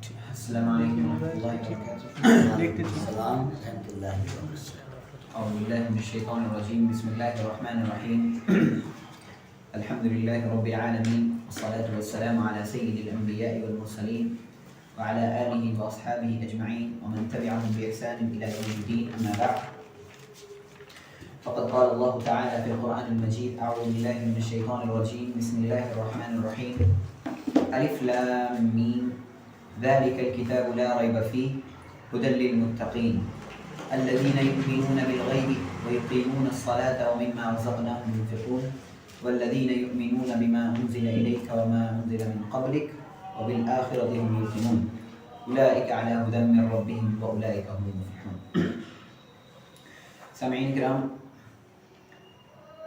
السلام علیکم ورحمۃ اللہ وبرکاتہ۔ السلام ورحمۃ اللہ وبرکاتہ۔ اعوذ باللہ من الشیطان الرجیم، بسم اللہ الرحمن الرحیم۔ الحمد للہ رب العالمین، والصلاة والسلام علی سید الانبیاء والمرسلین وعلی آلہ واصحابہ اجمعین ومن تبعهم بإحسان إلی یوم الدین، اما بعد فقد قال اللہ تعالی فی القرآن المجید، اعوذ باللہ من الشیطان الرجیم، بسم اللہ الرحمن الرحیم۔ الف لام میم ذلك الكتاب لا ريب فيه هدى للمتقين الذين يؤمنون بالغيب ويقيمون الصلاة ومما رزقناهم ينفقون والذين يؤمنون بما أنزل إليك وما أنزل من قبلك وبالآخرة هم يوقنون أولئك على هدى من ربهم وأولئك هم المفلحون۔ سامعین کرام،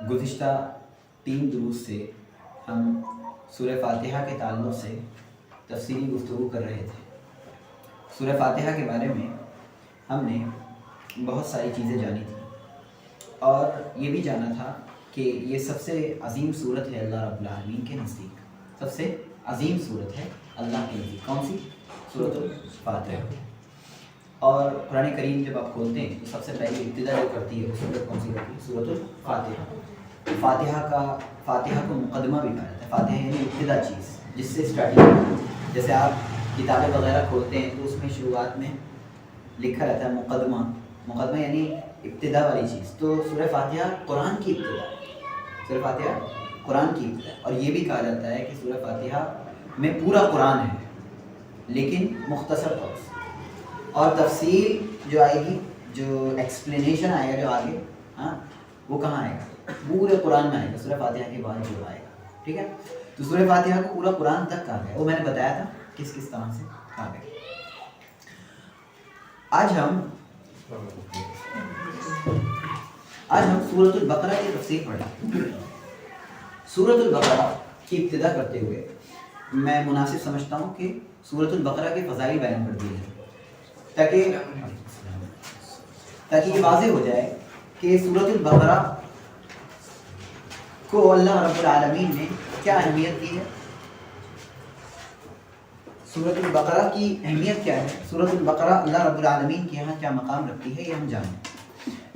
گزشتہ 3 دروس سے ہم سورہ فاتحہ کے تعلق سے تفصیلی گفتگو کر رہے تھے۔ سورہ فاتحہ کے بارے میں ہم نے بہت ساری چیزیں جانی تھیں اور یہ بھی جانا تھا کہ یہ سب سے عظیم صورت ہے اللہ رب العالمین کے نزدیک، سب سے عظیم صورت ہے اللہ کے نزدیک۔ کون سی؟ سورۃ الفاتحہ۔ اور قرآن کریم جب آپ کھولتے ہیں تو سب سے پہلے ابتدا جو کرتی ہے وہ سورت کون سی کرتی ہے؟ سورۃ الفاتحہ۔ فاتحہ کو مقدمہ بھی کہا جاتا ہے۔ فاتحہ یعنی ابتدا چیز جس سے اسٹارٹنگ، جیسے آپ کتابیں وغیرہ کھولتے ہیں تو اس میں شروعات میں لکھا رہتا ہے مقدمہ یعنی ابتدا والی چیز۔ تو سورہ فاتحہ قرآن کی ابتدا ہے، سورہ فاتحہ قرآن کی ابتدا ہے۔ اور یہ بھی کہا جاتا ہے کہ سورہ فاتحہ میں پورا قرآن ہے لیکن مختصر طور سے، اور تفصیل جو آئے گی، جو ایکسپلینیشن آئے گا جو آگے، وہ کہاں آئے گا؟ پورے قرآن میں آئے گا، سورہ فاتحہ کے بعد جو آئے گا، ٹھیک ہے؟ تو سورہ فاتحہ کو پورا قرآن تک کہا گیا، وہ میں نے بتایا تھا کس کس طرح سے کہا گیا۔ آج ہم سورۃ البقرہ کی تفسیر پڑھیں۔ سورۃ البقرہ کی ابتدا کرتے ہوئے میں مناسب سمجھتا ہوں کہ سورۃ البقرہ کے فضائل بیان کر دیے جائیں تاکہ یہ واضح ہو جائے کہ سورۃ البقرہ کو اللہ رب العالمین نے کیا اہمیت دی ہے، سورۃ البقرہ کی اہمیت کیا ہے، سورۃ البقرہ اللہ رب العالمین کے یہاں کیا مقام رکھتی ہے، یہ ہم جانیں۔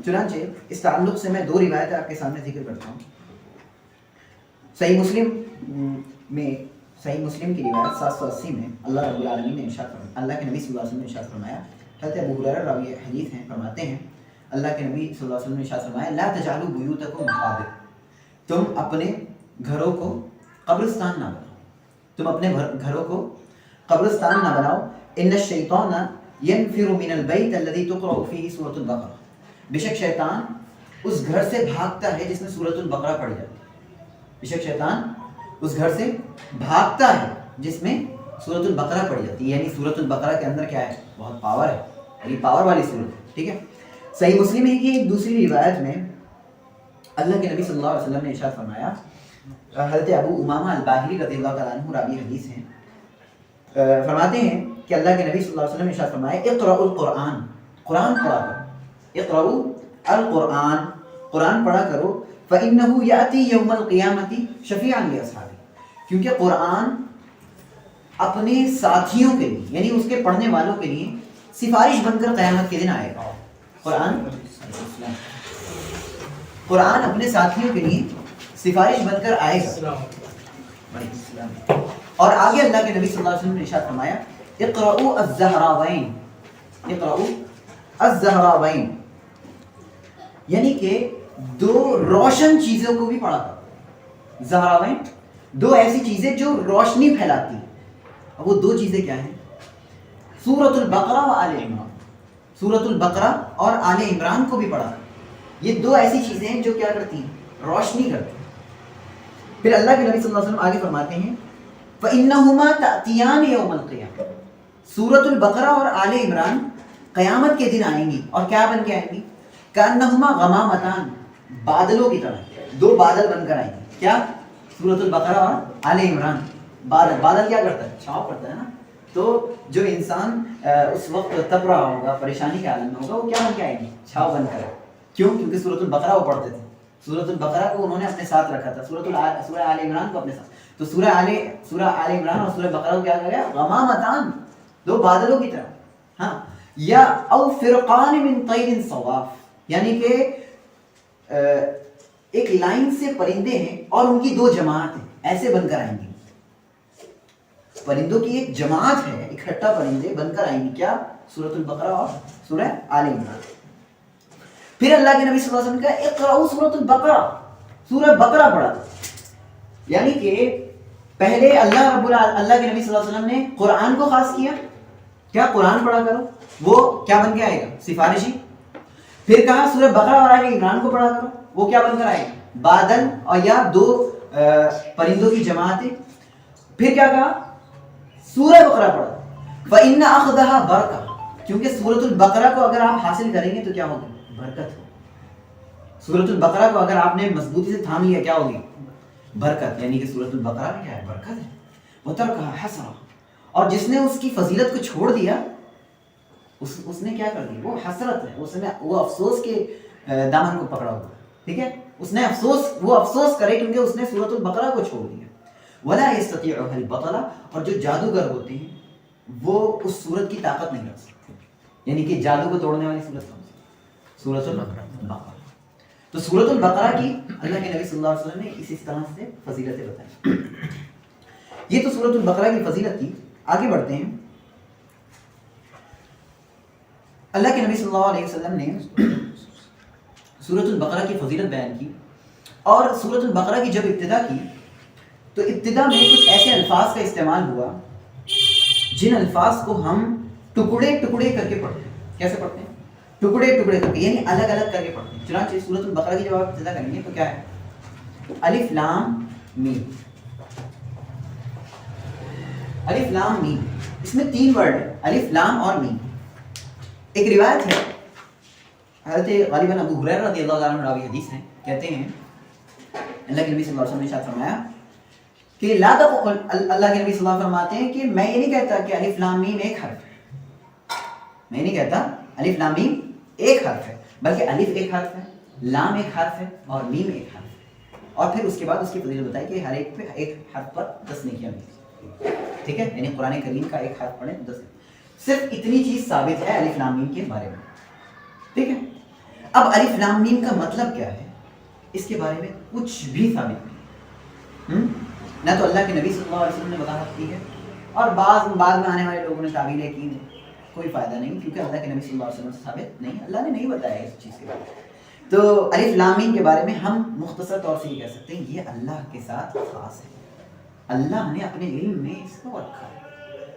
چنانچہ اس تعلق سے میں 2 روایتیں آپ کے سامنے ذکر کرتا ہوں۔ صحیح مسلم کی روایت 780 میں اللہ رب العالمین نے ارشاد فرمایا، اللہ کے نبی صلی اللہ علیہ وسلم نے ارشاد فرمایا، حضرت ابو ہریرہ راوی حدیث ہیں، فرماتے ہیں اللہ کے نبی صلی اللہ علیہ وسلم نے ارشاد فرمایا، لا تجعلوا بیوتکم مقابر، تم اپنے گھروں کو قبرستان نہ بناؤ، تم اپنے گھروں کو قبرستان نہ بناؤ، ان الشیطان ینفر من البیت الذی تقرأ فیہ سورۃ البقرہ، بے شک شیطان اس گھر سے بھاگتا ہے جس میں سورۃ البقرہ پڑھی جاتی ہے، بے شک شیطان اس گھر سے بھاگتا ہے جس میں سورۃ البقرہ پڑھی جاتی ہے، یعنی سورۃ البقرہ کے اندر کیا ہے؟ بہت پاور ہے، یعنی پاور والی سورت ہے، ٹھیک ہے؟ صحیح مسلم ہے کہ ایک دوسری روایت میں اللہ کے نبی صلی اللہ علیہ وسلم نے ارشاد فرمایا، حضرت ابو امامہ الباہلی رضی اللہ تعالیٰ عنہ راوی حدیث ہیں، فرماتے ہیں کہ اللہ کے نبی صلی اللہ علیہ وسلم نے ارشاد فرمایا، اقرأوا القرآن، قرآن پڑھا کرو، اقرأوا القرآن، قرآن پڑھا کرو، فإنه يأتي يوم القيامة شفيعا لأصحابه، کیونکہ قرآن اپنے ساتھیوں کے لیے یعنی اس کے پڑھنے والوں کے لیے سفارش بن کر قیامت کے دن آئے گا۔ قرآن اپنے ساتھیوں کے لیے سفارش بن کر آئے گا۔ اور آگے اللہ کے نبی صلی اللہ علیہ وسلم نے ارشاد فرمایا، اقرؤوا الزہراوین، اقرؤوا الزہراوین، یعنی کہ 2 روشن چیزوں کو بھی پڑھا کرو۔ زہراوین 2 ایسی چیزیں جو روشنی پھیلاتی ہیں، اب وہ 2 چیزیں کیا ہیں؟ سورۃ البقرہ و آل عمران، سورۃ البقرہ اور آل عمران کو بھی پڑھا کرو۔ یہ 2 ایسی چیزیں ہیں جو کیا کرتی ہیں؟ روشنی کرتی ہیں۔ پھر اللہ کے نبی صلی اللہ علیہ وسلم آگے فرماتے ہیں، فَإِنَّهُمَا تَأْتِيَانِ يَوْمَ الْقِيَامَةِ، سورۃ البقرہ اور آل عمران قیامت کے دن آئیں گی، اور کیا بن کے آئیں گی؟ كَأَنَّهُمَا غَمَامَتَانِ، بادلوں کی طرح، 2 بادل بن کر آئیں گی۔ کیا؟ سورۃ البقرہ اور آل عمران۔ بادل کیا کرتا ہے؟ چھاؤں کرتا ہے نا۔ تو جو انسان اس وقت تپ رہا ہوگا، پریشانی کے عالم میں ہوگا، وہ کیا بن کے آئیں گے؟ چھاؤں بن کر۔ کیوں؟ کیونکہ سورۃ البقرہ وہ پڑھتے تھے، سورۃ البقرہ کو انہوں نے اپنے ساتھ رکھا تھا، سورہ آل عمران کو اپنے ساتھ۔ تو سورہ آل عمران اور سورہ بقرہ کو کیا کہا گیا؟ غمامتان، دو بادلوں کی طرح. ہاں یا او فرقان من طیر صواف, یعنی کہ ایک لائن سے پرندے ہیں اور ان کی دو جماعت ہیں, ایسے بن کر آئیں گی. پرندوں کی ایک جماعت ہے, اکٹھا پرندے بن کر آئیں گی. کیا؟ سورۃ البقرہ اور سورہ آل عمران. پھر اللہ کے نبی صلی اللہ علیہ وسلم کا اقرأوا سورۃ البقرہ, سورہ بقرہ پڑھا. یعنی کہ پہلے اللہ کے نبی صلی اللہ علیہ وسلم نے قرآن کو خاص کیا, کیا قرآن پڑھا کرو, وہ کیا بن کے آئے گا؟ سفارشی. پھر کہا سورہ بقرہ اور آل عمران کو پڑھا کرو, وہ کیا بن کر آئے گا؟ بادل اور یا دو پرندوں کی جماعتیں. پھر کیا کہا؟ سورہ بقرہ پڑھا. فإن أخذها برکہ, کیونکہ سورۃ البقرہ کو اگر آپ حاصل کریں گے تو کیا ہوگا؟ برکت ہو. سورۃ البقرہ کو اگر آپ نے مضبوطی سے تھام لیا کیا ہوگی؟ برکت. یعنی کہ سورۃ البقرہ میں کیا ہے؟ برکت ہے. وترکها حسرہ, اور جس نے اس کی فضیلت کو چھوڑ دیا اس نے کیا کر دیا؟ وہ حسرت ہے, اس نے وہ افسوس کے دامن کو پکڑا ہوا. ٹھیک ہے, اس نے افسوس کرے کیونکہ اس نے سورۃ البقرہ کو چھوڑ دیا. ولا يستطيعها البطلہ, اور جو جادوگر ہوتے ہیں وہ اس سورت کی طاقت نہیں رکھ سکتے. یعنی کہ جادو کو توڑنے والی سورت کون سی؟ سورۃ البقرہ. تو سورۃ البقرہ کی اللہ کے نبی صلی اللہ علیہ وسلم نے اس طرح سے فضیلتیں بتائیں. یہ تو سورۃ البقرہ کی فضیلت تھی. آگے بڑھتے ہیں. اللہ کے نبی صلی اللہ علیہ وسلم نے سورۃ البقرہ کی فضیلت بیان کی, اور سورۃ البقرہ کی جب ابتدا کی تو ابتدا میں کچھ ایسے الفاظ کا استعمال ہوا جن الفاظ کو ہم ٹکڑے ٹکڑے کر کے پڑھتے ہیں. کیسے پڑھتے ہیں؟ ٹکڑے ٹکڑے کر کے, یعنی الگ الگ کر کے پڑھتے ہیں. چنانچہ سورۃ البقرہ کی جب آپ ابتدا کریں گے تو کیا ہے؟ الف لام میم. الف لام میم, اس میں 3 ورڈ ہیں, الف لام اور میم. ایک روایت ہے, حضرت غالباً ابو ہریرہ رضی اللہ عنہ راوی حدیث ہیں, کہتے ہیں اللہ کے نبی صلی اللہ علیہ وسلم نے ارشاد فرمایا کہ لا تقل, اللہ کے نبی صلی اللہ علیہ وسلم فرماتے ہیں کہ میں یہ نہیں کہتا کہ الف لام میم ایک حرف ہے, میں یہ نہیں کہتا الف لام میم ایک حرف ہے, بلکہ الف ایک حرف ہے, لام ایک حرف ہے اور میم ایک حرف ہے. اور پھر اس کے بعد اس کی فضیلت بتائی کہ ہر ایک پہ ایک حرف پر 10 نیکیاں ملتی. ٹھیک ہے, یعنی قرآن کریم کا ایک حرف پڑھیں 10. صرف اتنی چیز ثابت ہے الف لام میم کے بارے میں. ٹھیک ہے, اب الف لام میم کا مطلب کیا ہے اس کے بارے میں کچھ بھی ثابت نہیں. نہ تو اللہ کے نبی صلی اللہ علیہ وسلم نے وضاحت کی ہے, اور بعد میں آنے والے لوگوں نے تعویلیں کی, کوئی فائدہ نہیں, کیونکہ اللہ کے نبی صلی اللہ علیہ وسلم سے ثابت نہیں, اللہ نے نہیں بتایا اس چیز کے بارے میں. تو الف لام میم کے بارے میں ہم مختصر طور سے یہ کہہ سکتے ہیں یہ اللہ کے ساتھ خاص ہے, اللہ نے اپنے علم میں اس کو رکھا ہے.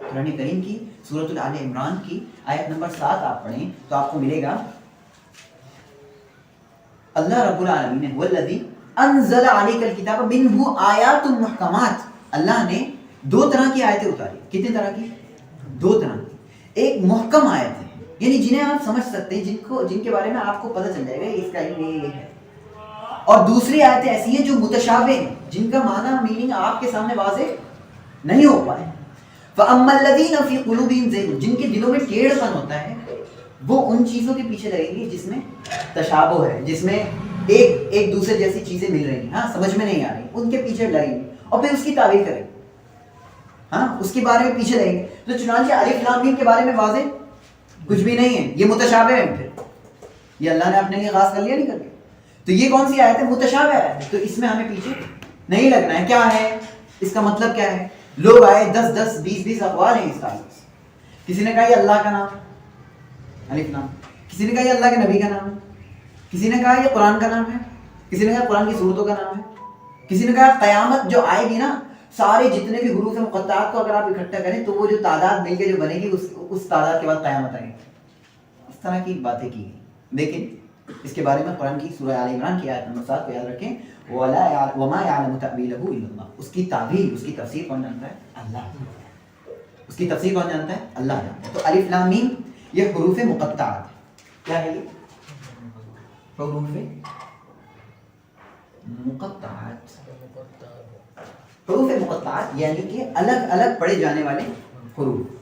قرآن کریم کی سورۃ آل عمران کی آیت نمبر 7 آپ پڑھیں تو آپ کو ملے گا اللہ رب العالمین هو الذی انزل علیک الکتاب منہ آیات محکمات. اللہ نے 2 طرح کی آیتیں اتاری. کتنے طرح کی؟ 2 طرح کی. ایک محکم آیت ہے, یعنی جنہیں آپ سمجھ سکتے ہیں, جن کے بارے میں آپ کو پتہ چل جائے گا اس کا یہ ہے. اور دوسری آیتیں ایسی ہیں جو متشابہ ہیں, جن کا معنی میننگ آپ کے سامنے واضح نہیں ہو پائے. فَأَمَّا الَّذِينَ فِي قُلُوبِهِمْ زَيْغٌ, جن کے دلوں میں ٹیڑھ پن ہوتا ہے وہ ان چیزوں کے پیچھے لگیں گے جس میں تشابہ ہے, جس میں ایک دوسرے جیسی چیزیں مل رہی ہیں, ہاں سمجھ میں نہیں آ رہی, ان کے پیچھے لگیں گے اور پھر اس کی تعویل کریں گے, ہاں اس کے بارے میں پیچھے لگیں گے. تو چنانچہ الف لام میم کے بارے میں واضح کچھ بھی نہیں ہے, یہ متشابہ ہے. پھر یہ اللہ نے اپنے لیے خاص کر لیا نہیں کر کے. تو یہ کون سی آیت ہے؟ متشابہ ہے. تو اس میں ہمیں پیچھے نہیں لگنا ہے. کیا ہے اس کا مطلب؟ کیا ہے؟ لوگ آئے 10 20 اقوال ہیں اس تعلق سے. کسی نے کہا یہ اللہ کا نام الف لام, کسی نے کہا یہ اللہ کے نبی کا نام ہے, کسی نے کہا یہ قرآن کا نام ہے, کسی نے کہا قرآن کی صورتوں کا نام ہے, کسی نے کہا قیامت جو آئے گی نا, سارے جتنے بھی حروف مقطعات کو اگر آپ اکٹھا کریں تو وہ جو تعداد مل کے جو بنے گی اس تعداد کے بعد قیامت آئے گی. اس طرح کی باتیں کی گئی. لیکن اس کے بارے میں قرآن کی سورہ آل عمران کی آیت نمبر 7 کو یاد رکھیں, وَمَا يَعْلَمُ تَأْوِيلَهُ إِلَّا اللَّهُ. اس کی تعبیر, اس کی تفسیر کون جانتا ہے؟ اللہ. اس کی تفسیر کون جانتا ہے؟ اللہ جانتا ہے. تو الف لام میم یہ حروف مقطعات ہے. کیا ہے یہ؟ حروف مقطعات. حروف مقطعات یعنی کہ الگ الگ پڑھے جانے والے حروف.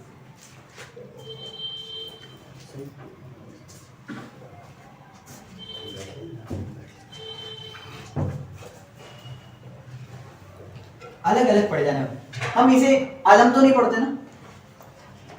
الگ الگ پڑھے جانے والے. ہم اسے علم تو نہیں پڑھتے نا,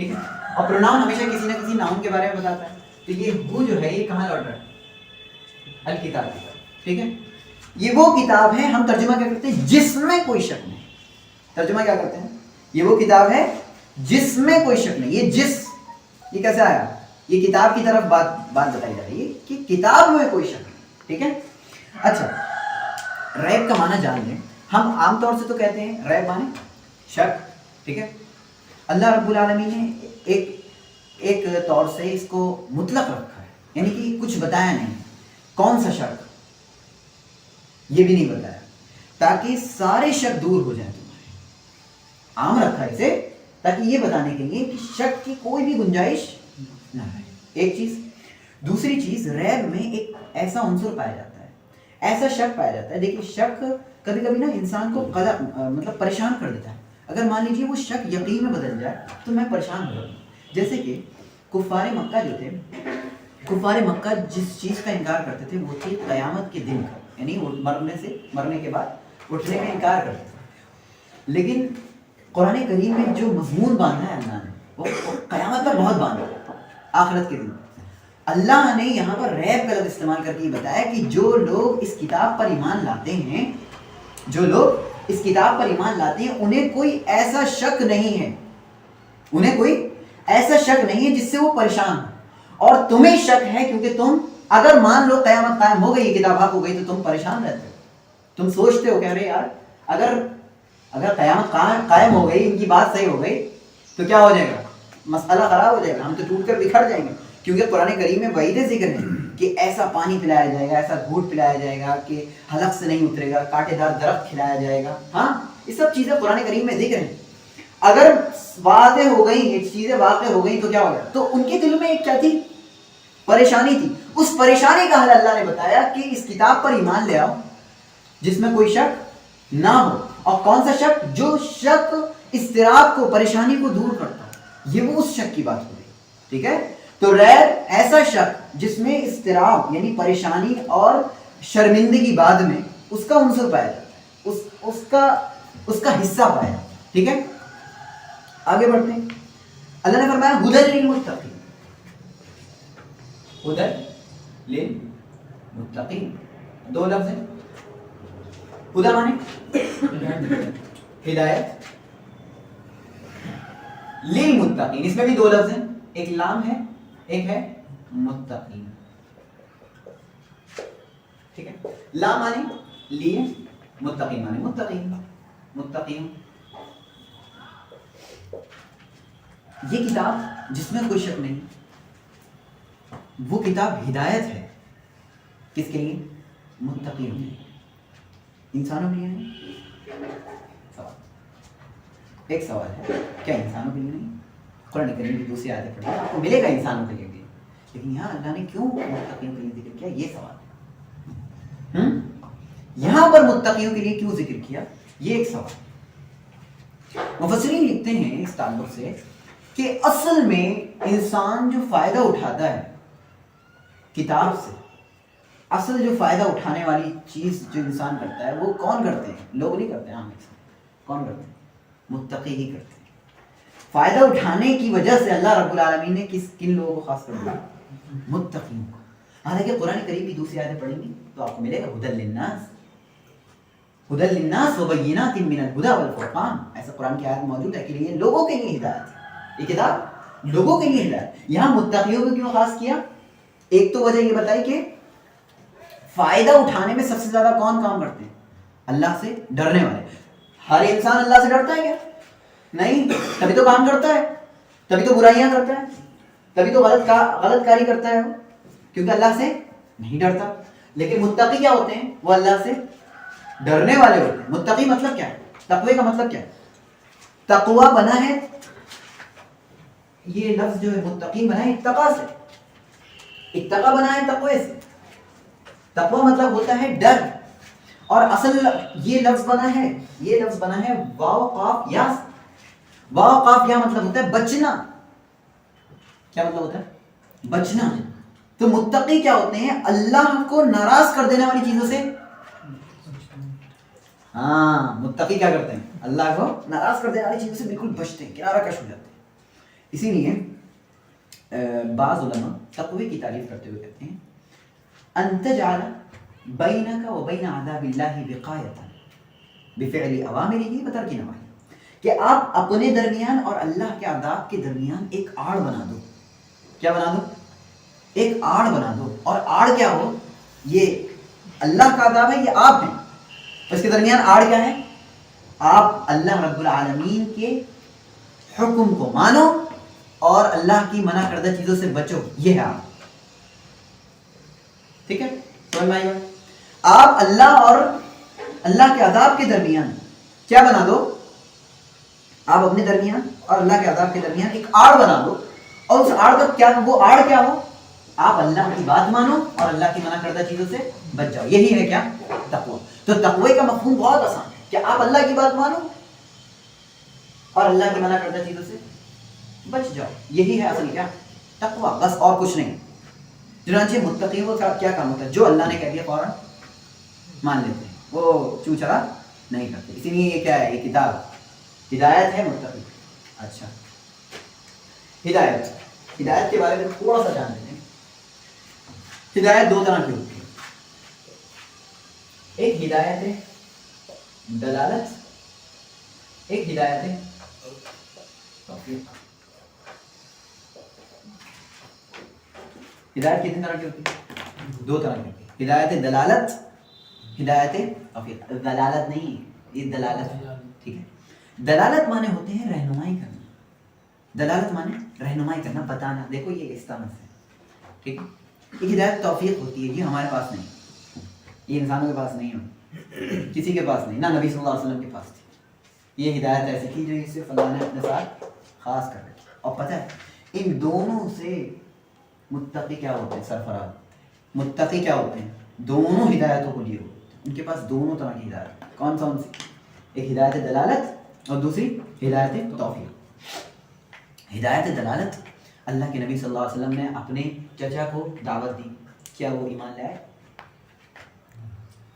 ٹھیک ہے. اور پروناؤن ہمیشہ کسی نہ کسی ناؤن کے بارے میں بتاتا ہے. تو یہ ہو جو ہے یہ کہاں لوٹ رہا ہے؟ الکتاب کی طرف. ٹھیک ہے. یہ وہ کتاب ہے, ہم ترجمہ کیا کرتے ہیں؟ جس میں کوئی شک نہیں. ترجمہ کیا کرتے ہیں؟ یہ وہ کتاب ہے جس میں کوئی شک نہیں. یہ جس, یہ کیسے آیا؟ یہ کتاب کی طرف بات بتائی جا رہی ہے کہ کتاب میں کوئی شک نہیں. ٹھیک ہے. اچھا, ریب کا معنی جان لیں. ہم عام طور سے تو کہتے ہیں ریب معنی شک. ٹھیک ہے. اللہ رب العالمین نے ایک طور سے اس کو مطلق رکھا ہے, یعنی کہ کچھ بتایا نہیں کون سا شک, یہ بھی نہیں بتایا, تاکہ سارے شک دور ہو جائیں تمہارے. عام رکھا ہے اسے تاکہ یہ بتانے کے لیے کہ شک کی کوئی بھی گنجائش نہ رہے. ایک چیز. دوسری چیز, ریب میں ایک ایسا عنصر پایا جاتا ہے, ایسا شک پایا جاتا ہے. دیکھیے شک کبھی کبھی نا انسان کو مطلب پریشان کر دیتا ہے. اگر مان لیجیے وہ شک یقین میں بدل جائے تو میں پریشان ہو جاؤں. جیسے کہ کفار مکہ جو تھے, کفار مکہ جس چیز کا انکار کرتے تھے وہ تھی قیامت کے دن کا, یعنی مرنے کے بعد اٹھنے کا انکار کرتے تھے. لیکن قرآن کریم میں جو مضمون باندھا ہے اللہ نے, وہ قیامت پر بہت باندھا ہے, آخرت کے دن. اللہ نے یہاں پر ریب کا لفظ استعمال کر کے یہ بتایا کہ جو لوگ اس کتاب پر ایمان لاتے ہیں, جو لوگ اس کتاب پر ایمان لاتے ہیں, انہیں کوئی ایسا شک نہیں ہے, انہیں کوئی ایسا شک نہیں ہے جس سے وہ پریشان ہو. اور تمہیں شک ہے کیونکہ تم اگر مان لو قیامت قائم ہو گئی, یہ کتاب حق ہو گئی, تو تم پریشان رہتے ہو. تم سوچتے ہو کہ ارے یار اگر قیامت قائم ہو گئی, ان کی بات صحیح ہو گئی تو کیا ہو جائے گا, مسئلہ خراب ہو جائے گا, ہم تو ٹوٹ کر بکھر جائیں گے. کیونکہ قرآن کریم میں وعیدیں ذکر ہیں کہ ایسا پانی پلایا جائے گا, ایسا گھوٹ پلایا جائے گا کہ حلق سے نہیں اترے گا, کانٹے دار درخت کھلایا جائے گا. ہاں, یہ سب چیزیں قرآن کریم میں ذکر ہیں. اگر واضح ہو گئی, یہ چیزیں واقع ہو گئی تو کیا ہوگا؟ تو ان کے دل میں ایک کیا تھی؟ پریشانی تھی. اس پریشانی کا حل اللہ نے بتایا کہ اس کتاب پر ایمان لے آؤ جس میں کوئی شک نہ ہو. اور کون سا شک؟ جو شک اضطراب کو, پریشانی کو دور کرتا ہو. یہ وہ اس شک کی بات ہو گئی. ٹھیک ہے. تو ریب ایسا شک جس میں اضطراب یعنی پریشانی اور شرمندگی بعد میں اس کا عنصر پایا جاتا ہے, اس کا حصہ پایا. ٹھیک ہے. آگے بڑھتے ہیں. اللہ نے فرمایا ہدی للمتقین. ہدی للمتقین, دو لفظ ہیں. ہدی مانے ہدایت, للمتقین اس میں بھی دو لفظ ہیں, ایک لام ہے ایک ہے متقین. ٹھیک ہے. لام مانے لیے, متقین مانے متقین. یہ کتاب جس میں کوئی شک نہیں, وہ کتاب ہدایت ہے. کس کے لیے؟ متقین کے لیے. انسانوں کے لیے نہیں. ایک سوال ہے, کیا انسانوں کے لیے نہیں؟ قرآن کریم کی دوسری آیت پڑھی آپ کو ملے گا انسانوں کے لیے بھی, لیکن یہاں اللہ نے کیوں متقیوں کے لیے ذکر کیا, یہ سوال ہے. یہاں پر متقیوں کے لیے کیوں ذکر کیا, یہ ایک سوال. مفسرین لکھتے ہیں اس تعلق سے کہ اصل میں انسان جو فائدہ اٹھاتا ہے کتاب سے, اصل جو فائدہ اٹھانے والی چیز جو انسان کرتا ہے وہ کون کرتے ہیں؟ لوگ نہیں کرتے, عام انسان. کون کرتے ہیں؟ متقی ہی کرتے ہیں. فائدہ اٹھانے کی وجہ سے اللہ رب العالمین نے کن لوگوں کو خاص کر دیا؟ متقین کو. حالانکہ قرآن کریم کی دوسری آیتیں پڑھیں گی تو آپ کو ملے گا ہدی للناس, ہدی للناس وبینات من الہدی والفرقان. ایسا قرآن کی آیت موجود ہے کہ یہ لوگوں کے لیے ہدایت ہے, یہ کتاب لوگوں کے لیے ہدایت. یہاں متقیوں کو کیوں خاص کیا؟ ایک تو وجہ یہ بتائی کہ فائدہ اٹھانے میں سب سے زیادہ کون کام کرتے ہیں؟ اللہ سے ڈرنے والے. ہر انسان اللہ سے ڈرتا ہے کیا؟ نہیں. تبھی تو کام کرتا ہے, تبھی تو برائیاں کرتا ہے, تبھی تو غلط کاری کرتا ہے وہ, کیونکہ اللہ سے نہیں ڈرتا. لیکن متقی کیا ہوتے ہیں؟ وہ اللہ سے ڈرنے والے ہوتے ہیں. متقی مطلب کیا ہے؟ تقوی کا مطلب کیا ہے؟ تقوی بنا ہے, یہ لفظ جو ہے متقی بنا ہے اتقا سے, اتقا بنا ہے تقوی سے. تقوی مطلب ہوتا ہے ڈر, اور اصل یہ لفظ بنا ہے واو قاف یا. واو قاف یا مطلب ہوتا ہے بچنا. کیا مطلب ہوتا ہے؟ بچنا. تو متقی کیا ہوتے ہیں؟ اللہ کو ناراض کر دینے والی چیزوں سے. ہاں, متقی کیا کرتے ہیں؟ اللہ کو ناراض کر دینے والی چیزوں سے بالکل بچتے ہیں, کنارہ کش ہو جاتے ہیں. اسی لیے بعض علماء تقوی کی تعریف کرتے ہوئے کہتے ہیں ان تجعل بینک و بین عذاب اللہ وقایۃ بفعل اوامرہ وترک نواہیہ، کہ آپ اپنے درمیان اور اللہ کے عذاب کے درمیان ایک آڑ بنا دو. کیا بنا دو؟ ایک آڑ بنا دو. اور آڑ کیا ہو؟ یہ اللہ کا عذاب ہے، یہ آپ ہیں. اس کے درمیان آڑ کیا ہے؟ آپ اللہ رب العالمین کے حکم کو مانو اور اللہ کی منع کردہ چیزوں سے بچو. یہ ہے آپ. ٹھیک ہے، سمجھ میں آئی بات؟ آپ اللہ اور اللہ کے عذاب کے درمیان کیا بنا دو؟ آپ اپنے درمیان اور اللہ کے عذاب کے درمیان ایک آڑ بنا دو. اور اس آڑ کا کیا، وہ آڑ کیا ہو؟ آپ اللہ کی بات مانو اور اللہ کی منع کردہ چیزوں سے بچ جاؤ. یہی ہے کیا؟ تقوی. تو تقوی کا مفہوم بہت آسان ہے کہ آپ اللہ کی بات مانو اور اللہ کی منع کردہ چیزوں سے بچ جاؤ. یہی ہے اصل کیا؟ تقوی، بس اور کچھ نہیں. چنانچہ متقیوں کا کیا کام ہوتا ہے؟ جو اللہ نے کہہ دیا فوراً مان لیتے ہیں، وہ چوچرا نہیں کرتے. اسی لیے یہ کیا ہے؟ یہ کتاب ہدایت ہے متقی. اچھا، ہدایت کے بارے میں تھوڑا سا جان لیتے ہیں. ہدایت دو طرح کی ہوتی ہے. ایک ہدایت ہے دلالت، ایک ہدایت ہے توفیق. ہدایت کتنی طرح کی ہوتی ہے؟ دو طرح کی ہوتی ہے. ہدایت دلالت، ہدایت توفیق. دلالت نہیں، یہ دلالت ہے. ٹھیک ہے، دلالت مانے ہوتے ہیں رہنمائی کرنا. دلالت مانے رہنمائی کرنا، بتانا. دیکھو یہ اس طرح سے. ٹھیک ہے، یہ ہدایت توفیق ہوتی ہے. یہ ہمارے پاس نہیں، یہ انسانوں کے پاس نہیں ہے، کسی کے پاس نہیں، نہ نبی صلی اللہ علیہ وسلم کے پاس تھی. یہ ہدایت ایسی تھی جو اس سے اللہ نے اپنے ساتھ خاص کر رکھی. اور پتہ ہے ان دونوں سے متقی کیا ہوتے ہیں؟ سرفراز. متقی کیا ہوتے ہیں؟ دونوں ہدایتوں کو لیے ہوتے ہیں. ان کے پاس دونوں طرح کی ہدایت. کون سی؟ ایک ہدایت دلالت اور دوسری ہدایت توفیق. ہدایت دلالت، اللہ کے نبی صلی اللہ علیہ وسلم نے اپنے چچا کو دعوت دی. کیا وہ ایمان لائے؟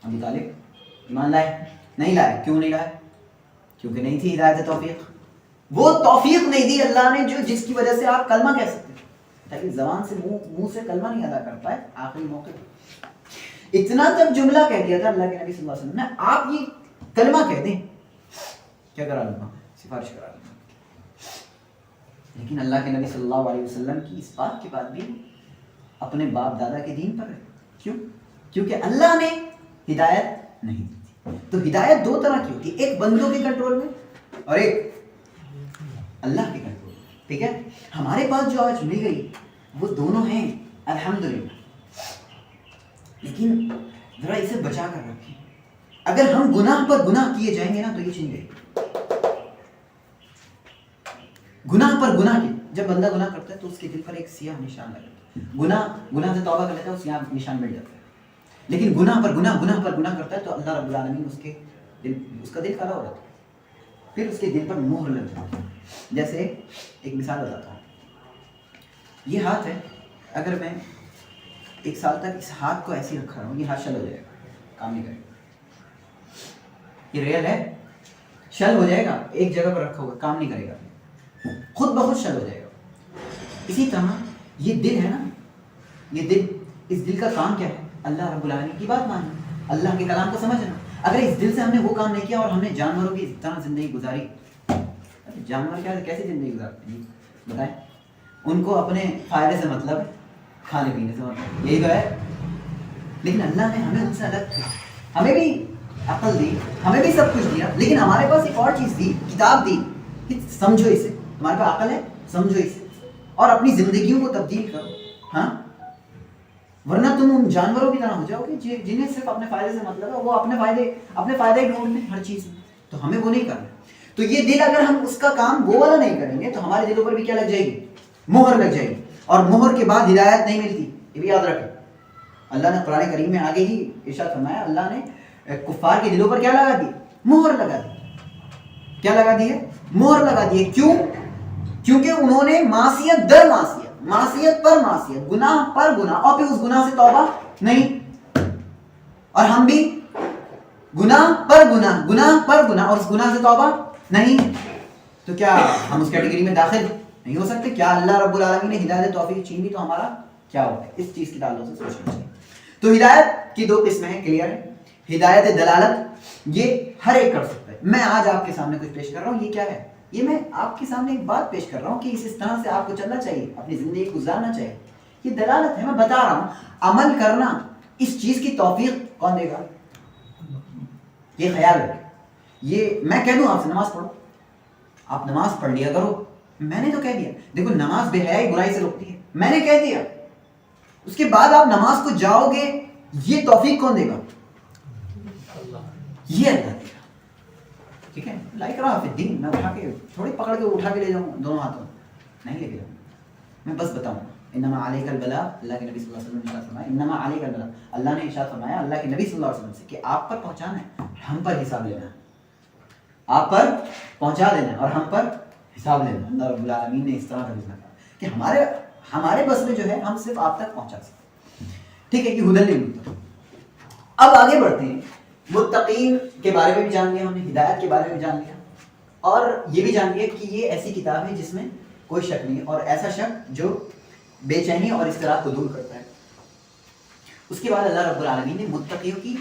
ابو طالب ایمان لائے؟ نہیں لائے. کیوں نہیں لائے؟ کیونکہ نہیں تھی ہدایت توفیق. وہ توفیق نہیں دی اللہ نے جو جس کی وجہ سے آپ کلمہ کہہ سکتے ہیں. تاکہ زبان سے منہ سے کلمہ نہیں ادا کر پائے آخری موقع پر. اتنا تک جملہ کہہ دیا تھا اللہ کے نبی صلی اللہ علیہ وسلم نے، آپ یہ کلمہ کہہ دیں، کیا کرا لوں گا؟ سفارش کرا لوں گا. لیکن اللہ کے نبی صلی اللہ علیہ وسلم کی اس بات کے بعد بھی اپنے باپ دادا کے دین پر رہے. کیوں؟ کیونکہ اللہ نے ہدایت نہیں دی. تو ہدایت دو طرح کی ہوتی ہے، ایک بندوں کے کنٹرول میں اور ایک اللہ کے کنٹرول میں. ٹھیک ہے، ہمارے پاس جو آج مل گئی وہ دونوں ہیں الحمدللہ. لیکن ذرا اسے بچا کر رکھیں. اگر ہم گناہ پر گناہ کیے جائیں گے نا تو یہ چھین گئے. گناہ پر گناہ کی، جب بندہ گناہ کرتا ہے تو اس کے دل پر ایک سیاہ نشان لگتا ہے. گناہ سے توبہ کر لیتا ہے، سیاہ نشان مٹ جاتا ہے. لیکن گناہ پر گناہ کرتا ہے تو اللہ رب العالمین اس کا دل کالا ہو جاتا ہے، پھر اس کے دل پر مہر لگ جاتی ہے. جیسے ایک مثال بتاتا ہوں. یہ ہاتھ ہے، اگر میں ایک سال تک اس ہاتھ کو ایسے رکھا رہا ہوں، یہ ہاتھ شل ہو جائے گا، کام نہیں کرے گا. یہ ریئل ہے، شل ہو جائے گا. ایک جگہ پر رکھا ہوگا، کام نہیں کرے گا، خود بخود شل ہو جائے گا. اسی طرح یہ دل ہے نا، یہ دل، اس دل کا کام کیا ہے؟ اللہ رب العالمین کی بات ماننا، اللہ کے کلام کو سمجھنا. اگر اس دل سے ہم نے وہ کام نہیں کیا اور ہم نے جانوروں کی طرح زندگی گزاری، جانور کیسے زندگی گزارتے ہیں بتائیں؟ ان کو اپنے فائدے سے مطلب، کھانے پینے سے مطلب، یہی تو ہے. لیکن اللہ نے ہمیں ان سے الگ کیا، ہمیں بھی عقل دی، ہمیں بھی سب کچھ دیا، لیکن ہمارے پاس ایک اور چیز دی، کتاب دی کہ سمجھو اسے. تمہارے پاس عقل ہے، سمجھو اسے اور اپنی زندگیوں کو تبدیل کرو. ہاں، ورنہ تم ان جانوروں کی طرح ہو جاؤ گے جنہیں صرف اپنے فائدے سے مطلب ہے، وہ اپنے فائدے ڈھونڈ لیں ہر چیز میں. تو ہمیں وہ نہیں کرنا. تو یہ دل اگر ہم اس کا کام وہ والا نہیں کریں گے تو ہمارے دلوں پر بھی کیا لگ جائے گی؟ مہر لگ جائے گی. اور مہر کے بعد ہدایت نہیں ملتی، یہ بھی یاد رکھیں. اللہ نے قرآن کریم میں آگے ہی ارشاد فرمایا، اللہ نے کفار کے دلوں پر کیا لگا دی؟ مہر لگا دی. کیا لگا دی ہے؟ مہر لگا دی ہے. کیوں؟ کیونکہ انہوں نے معصیت در معصیت، معصیت پر معصیت، گناہ پر گناہ، اور پھر اس گناہ سے توبہ نہیں. اور ہم بھی گناہ پر گناہ، گناہ پر گناہ، اور اس گناہ سے توبہ نہیں. تو کیا ہم اس کیٹیگری میں داخل نہیں ہو سکتے. کیا اللہ رب العالمین نے ہدایت توفیق چھین لی تو ہمارا کیا ہوتا ہے؟ اس چیز کے تعلق سے سوچنا چاہیے. تو ہدایت کی دو قسمیں ہیں, کلیئر ہے. ہدایت دلالت یہ ہر ایک کر سکتا ہے. میں آج آپ کے سامنے کچھ پیش کر رہا ہوں, یہ کیا ہے؟ یہ میں آپ کے سامنے ایک بات پیش کر رہا ہوں کہ اس طرح سے آپ کو چلنا چاہیے, اپنی زندگی گزارنا چاہیے. یہ دلالت ہے, میں بتا رہا ہوں. عمل کرنا, اس چیز کی توفیق کون دے گا؟ یہ خیال رکھیں. یہ میں کہہ دوں آپ سے نماز پڑھو, آپ نماز پڑھ لیا کرو, میں نے تو کہہ دیا. دیکھو نماز بے حیائی برائی سے روکتی ہے, میں نے کہہ دیا. اس کے بعد آپ نماز کو جاؤ گے, یہ توفیق کون دے گا؟ یہ اللہ دے گا. ٹھیک ہے, لائک رہا فی الدین, میں اٹھا کے تھوڑی پکڑ کے اٹھا کے لے جاؤں دونوں ہاتھوں, نہیں لے کے جاؤں. میں بس بتاؤں, انما علیک البلاغ, اللہ کے نبی صلی اللہ علیہ وسلم نے ارشاد فرمایا, انما علیک البلاغ, اللہ نے ارشاد فرمایا اللہ کے نبی صلی اللہ علیہ وسلم سے کہ آپ پر پہنچانا ہے, ہم پر حساب لینا ہے. آپ پر پہنچا دینا ہے اور ہم پر حساب لینا. اللہ رب العالمین نے اس طرح کا رزق کہا کہ ہمارے بس میں جو ہے ہم صرف آپ تک پہنچا سکتے. ٹھیک ہے, کہ ہدی للمتقین. اب آگے بڑھتے ہیں. متقین کے بارے میں بھی جان لیا ہم نے, ہدایت کے بارے میں بھی جان لیا, اور یہ بھی جان لیا کہ یہ ایسی کتاب ہے جس میں کوئی شک نہیں, اور ایسا شک جو بے چینی اور اضطراب کو دور کرتا ہے. اس کے بعد اللہ رب العالمین نے متقیوں کی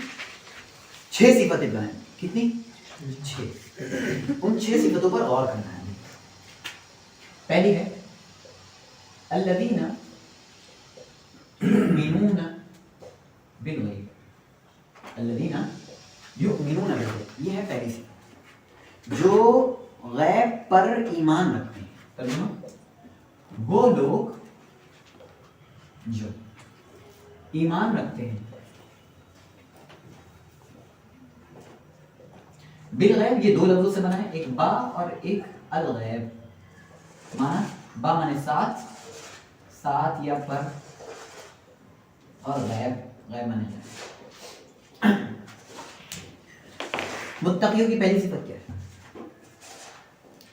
6 صفتیں بنائیں. کتنی؟ 6. ان 6 صفتوں پر غور کرنا ہے. پہلی ہے الذین یؤمنون بالغیب. الذین یؤمنون بالغیب, یہ ہے پہلی صفت, جو غیب پر ایمان رکھتے ہیں. ترجمہ, وہ لوگ جو ایمان رکھتے ہیں بالغیب. یہ 2 لفظوں سے بنا ہے, ایک با اور ایک الغیب. مانا با مانے ساتھ یا پر, اور غیب مانے جائے. متقیوں کی پہلی صفت کیا ہے؟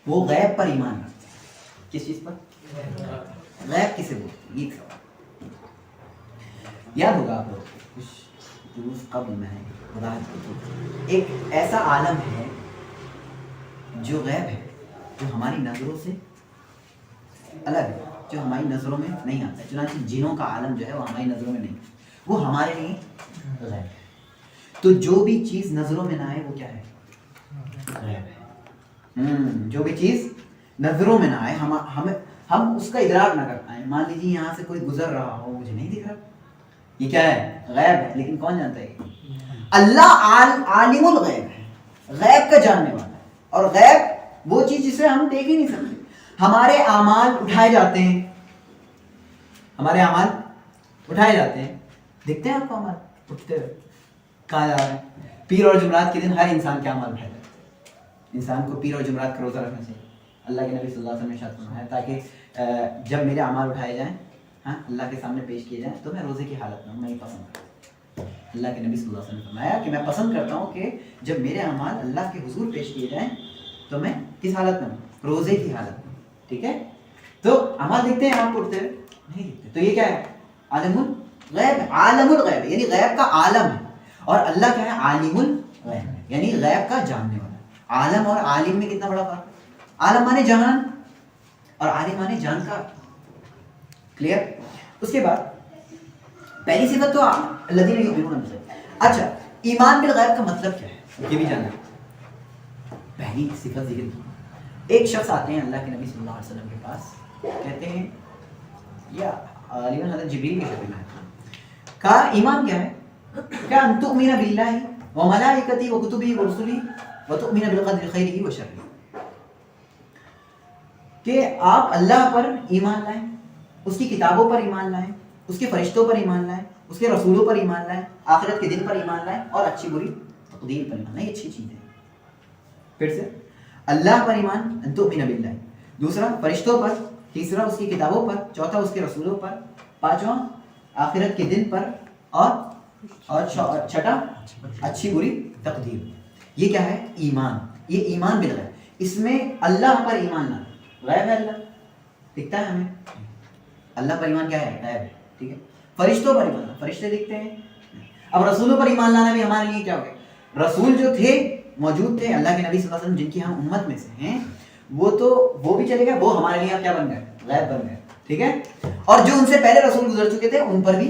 وہ غیب پر ایمان رکھتے ہیں. کس چیز پر؟ غیب کسے بولتے ہیں؟ یہ سوال یاد ہوگا آپ لوگ, کچھ دروس قبل میں ہے, ایک ایسا عالم ہے جو غیب ہے, جو ہماری نظروں سے الگ ہے, جو ہماری نظروں میں نہیں آتا ہے. چنانچہ جنوں کا عالم جو ہے وہ ہماری نظروں میں نہیں, وہ ہمارے لیے غیب ہے. تو جو بھی چیز نظروں میں نہ آئے وہ کیا ہے؟ غیب ہے. جو بھی چیز نظروں میں نہ آئے, ہم اس کا ادراک نہ کر پائیں. مان لیجیے یہاں سے کوئی گزر رہا ہو, مجھے نہیں دکھ رہا, یہ کیا ہے؟ غیب ہے. لیکن کون جانتا ہے؟ اللہ عالم الغیب ہے, غیب کا جاننے والا ہے. اور غیب وہ چیز جسے ہم دیکھ ہی نہیں سکتے. ہمارے اعمال اٹھائے جاتے ہیں, ہمارے اعمال اٹھائے جاتے ہیں. دیکھتے ہیں آپ کو اعمال اٹھتے ہوئے؟ کہا جا رہا ہے پیر اور جمعرات کے دن ہر انسان کیا عمل اٹھائے جاتا ہے. انسان کو پیر اور جمعرات کا روزہ رکھنا چاہیے. اللہ کے نبی صلی اللہ علیہ وسلم نے ارشاد فرمایا تاکہ جب میرے اعمال اٹھائے جائیں, ہاں, اللہ کے سامنے پیش کیے جائیں, تو میں روزے کی حالت میں ہوں. میں یہ پسند کرتا ہوں. اللہ کے نبی صلی اللہ علیہ وسلم نے فرمایا کہ میں پسند کرتا ہوں کہ جب میرے اعمال اللہ کے حضور پیش کیے جائیں تو میں کس حالت میں ہوں؟ روزے کی حالت میں. ٹھیک ہے, تو اعمال دیکھتے ہیں آپ اٹھتے ہوئے؟ نہیں دیکھتے. تو یہ کیا ہے؟ عالم الغیب, عالم الغیب یعنی غیب کا عالم ہے. اور اللہ کیا ہے؟ عالم الغیب یعنی غیب کا جاننے والا. عالم اور عالم میں کتنا بڑا فرق ہے؟ عالم مانے جہان اور عالم مانے جانکار. کلیئر. اس کے بعد پہلی صفت تو الذین یؤمنون بالغیب. اچھا, ایمان بالغیب کا مطلب کیا ہے یہ بھی جاننا. پہلی صفت ذکر کی. ایک شخص آتے ہیں اللہ کے نبی صلی اللہ علیہ وسلم کے پاس, کہتے ہیں, یا غالباً حضرت جبریل کی شکل میں, کہا ایمان کیا ہے؟ کیا ان تؤمن باللہ وملائکتہ وکتبہ ورسلہ وتؤمن بالقدر خیرہ وشرہ, کہ آپ اللہ پر ایمان لائیں, اس کی کتابوں پر ایمان لائیں, اس کے فرشتوں پر ایمان لائیں, اس کے رسولوں پر ایمان لائیں, آخرت کے دن پر ایمان لائیں, اور اچھی بری تقدیر پر ایمان لائیں. یہ اچھی چیز ہے. پھر سے اللہ پر ایمان, ان تؤمن باللہ, دوسرا فرشتوں پر, تیسرا اس کی کتابوں پر, چوتھا اس کے رسولوں پر, پانچواں آخرت کے دن پر, اور چھٹا اچھی بری تقدیر. یہ کیا ہے؟ ایمان. یہ ایمان بالغیب. اس میں اللہ پر ایمان لانا. غیب ہے, اللہ دکھتا ہے ہمیں, اللہ پر ایمان کیا ہے؟ غیب ہے. ٹھیک ہے. فرشتوں پر ایمان, فرشتے دکھتے ہیں. اب رسولوں پر ایمان لانا بھی ہمارے لیے کیا ہو گیا؟ رسول جو تھے, موجود تھے, اللہ کے نبی صلی اللہ علیہ وسلم جن کی ہم امت میں سے ہیں, وہ بھی چلے گئے, وہ ہمارے لیے کیا بن گئے, غیب بن گئے. ٹھیک ہے, اور جو ان سے پہلے رسول گزر چکے تھے ان پر بھی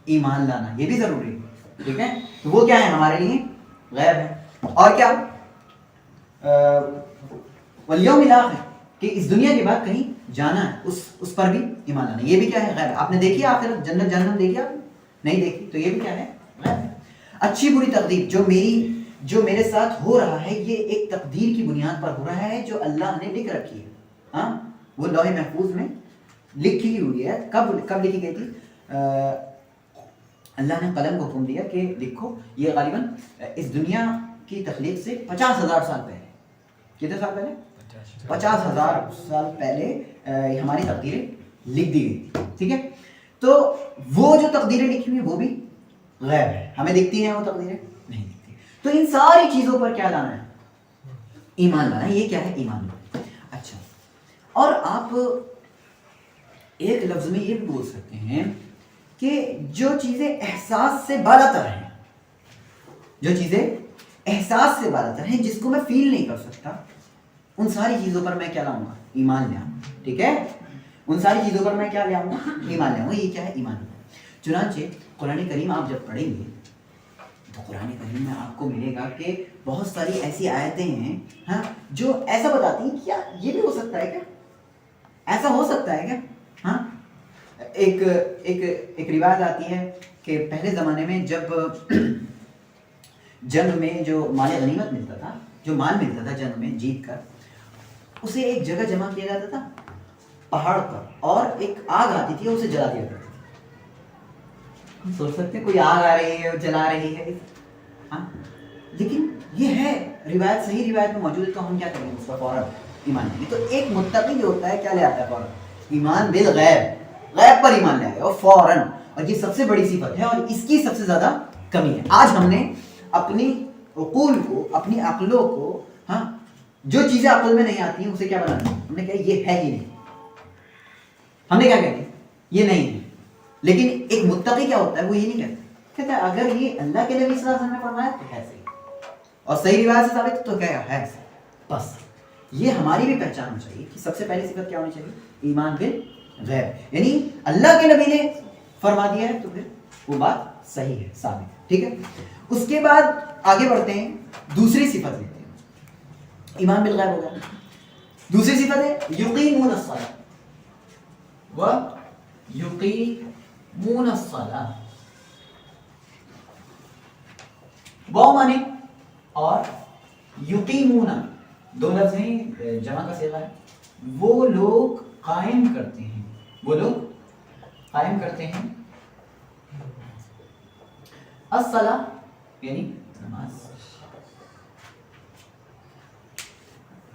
ایمان لانا یہ بھی ضروری ہے. ٹھیک ہے, تو وہ کیا ہے ہمارے لیے غیب ہے. اور کیا والیوم الاخر, کہ اس دنیا کے بعد کہیں جانا ہے, اس پر بھی ایمان لانا, یہ بھی کیا ہے غیب ہے. آپ نے دیکھی آخر جنت جہنم دیکھی آپ نہیں دیکھی, تو یہ بھی کیا ہے غیب ہے. اچھی بری تقدیر جو میرے ساتھ ہو رہا ہے یہ ایک تقدیر کی بنیاد پر ہو رہا ہے جو اللہ نے لکھ رکھی ہے. ہاں, وہ لوح محفوظ میں لکھی ہوئی ہے. کب لکھی گئی تھی؟ اللہ نے قلم کو حکم دیا کہ لکھو. یہ غالباً اس دنیا کی تخلیق سے 50,000 سال پہلے, کتنے سال پہلے, 50,000 سال پہلے ہماری تقدیریں لکھ دی گئی. ٹھیک ہے, تو وہ جو تقدیریں لکھی ہوئی وہ بھی غیب ہے, ہمیں دکھتی ہیں وہ تقدیریں نہیں دکھتی. تو ان ساری چیزوں پر کیا لانا ہے, ایمان لانا ہے. یہ کیا ہے ایمان. اچھا, اور آپ ایک لفظ میں یہ بھی بول سکتے ہیں کہ جو چیزیں احساس سے بالاتر ہیں, جو چیزیں احساس سے بالاتر ہیں, جس کو میں فیل نہیں کر سکتا, ان ساری چیزوں پر میں کیا لاؤں گا, ایمان لے آؤں گا. ٹھیک ہے, ان ساری چیزوں پر میں کیا لے آؤں گا, ایمان لے آؤں گا. یہ کیا ہے ایمان. چنانچہ قرآن کریم آپ جب پڑھیں گے تو قرآن کریم میں آپ کو ملے گا کہ بہت ساری ایسی آیتیں ہیں ہاں جو ایسا بتاتی ہیں کیا یہ بھی ہو سکتا ہے, کیا ایسا ہو سکتا ہے کیا. ہاں, ایک روایت آتی ہے کہ پہلے زمانے میں جب جنگ میں جو مال غنیمت ملتا تھا, جو مال ملتا تھا جنگ میں جیت کر, اسے ایک جگہ جمع کیا جاتا تھا پہاڑ پر, اور ایک آگ آتی تھی اسے جلا دیا کرتا تھا. ہم سوچ سکتے ہیں کوئی آگ آ رہی ہے جلا رہی ہے, ہاں, لیکن یہ ہے روایت, صحیح روایت میں موجود ہے, تو ہم کیا کریں گے اس کا فوراً ایمان لیں گے. تو ایک متقی جو ہوتا ہے کیا لے آتا ہے فوراً ایمان بالغیب, غیب پر ایمان لے آئے اور فوراً. اور یہ سب سے بڑی صفت ہے اور اس کی سب سے زیادہ کمی ہے. آج ہم نے اپنی عقول کو, اپنی عقلوں کو, ہاں, جو چیزیں عقل میں نہیں آتی ہیں اسے کیا بنا دیا, ہم نے کہا یہ ہے ہی نہیں. ہم نے کیا کہتے یہ نہیں ہے. لیکن ایک متقی کیا ہوتا ہے, وہ یہ نہیں کہتا, کہتا ہے اگر یہ اللہ کے نبی صلی اللہ علیہ وسلم نے فرمایا تو ہے صحیح, اور صحیح روایت سے ثابت تو کیا ہے صحیح. بس یہ ہماری بھی پہچان ہونی چاہیے کہ سب سے پہلی صفت کیا ہونی چاہیے, ایمان بالغیب, یعنی اللہ کے نبی نے فرما دیا ہے تو پھر وہ بات صحیح ہے, ثابت ہے. ٹھیک ہے, اس کے بعد آگے بڑھتے ہیں, دوسری صفت لیتے ہیں. ایمان بالغیب ہو گیا. دوسری صفت ہے یقیمون الصلاۃ و یقیمون الصلاۃ. واو مانے اور یقیمون, دو لفظ ہیں, جمع کا صیغہ ہے. وہ لوگ قائم کرتے ہیں, وہ لوگ قائم کرتے ہیں الصلاۃ یعنی نماز.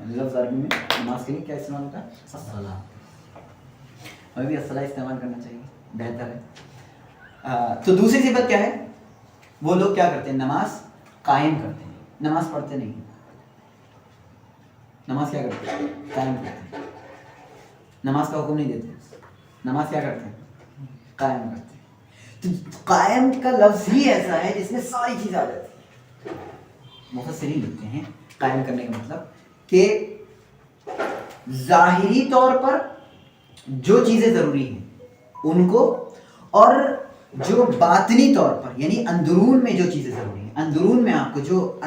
لفظ عربی میں نماز کے لیے کیا استعمال ہوتا ہے, الصلاۃ. ہمیں بھی الصلاۃ استعمال کرنا چاہیے, بہتر ہے. تو دوسری صفت کیا ہے, وہ لوگ کیا کرتے ہیں, نماز قائم کرتے ہیں, نماز پڑھتے نہیں, نماز کیا کرتے ہیں, قائم کرتے ہیں. نماز کا حکم نہیں دیتے, نماز کیا کرتے ہیں, قائم کرتے ہیں. تو قائم کا لفظ ہی ایسا ہے جس میں ساری چیزیں آ جاتی ہیں. مفسرین لکھتے ہیں قائم کرنے کا مطلب کہ ظاہری طور پر جو چیزیں ضروری ہیں ان کو, اور جو باطنی طور پر یعنی اندرون میں جو چیزیں ضروری ہیں, اندرون میں آپ کو جو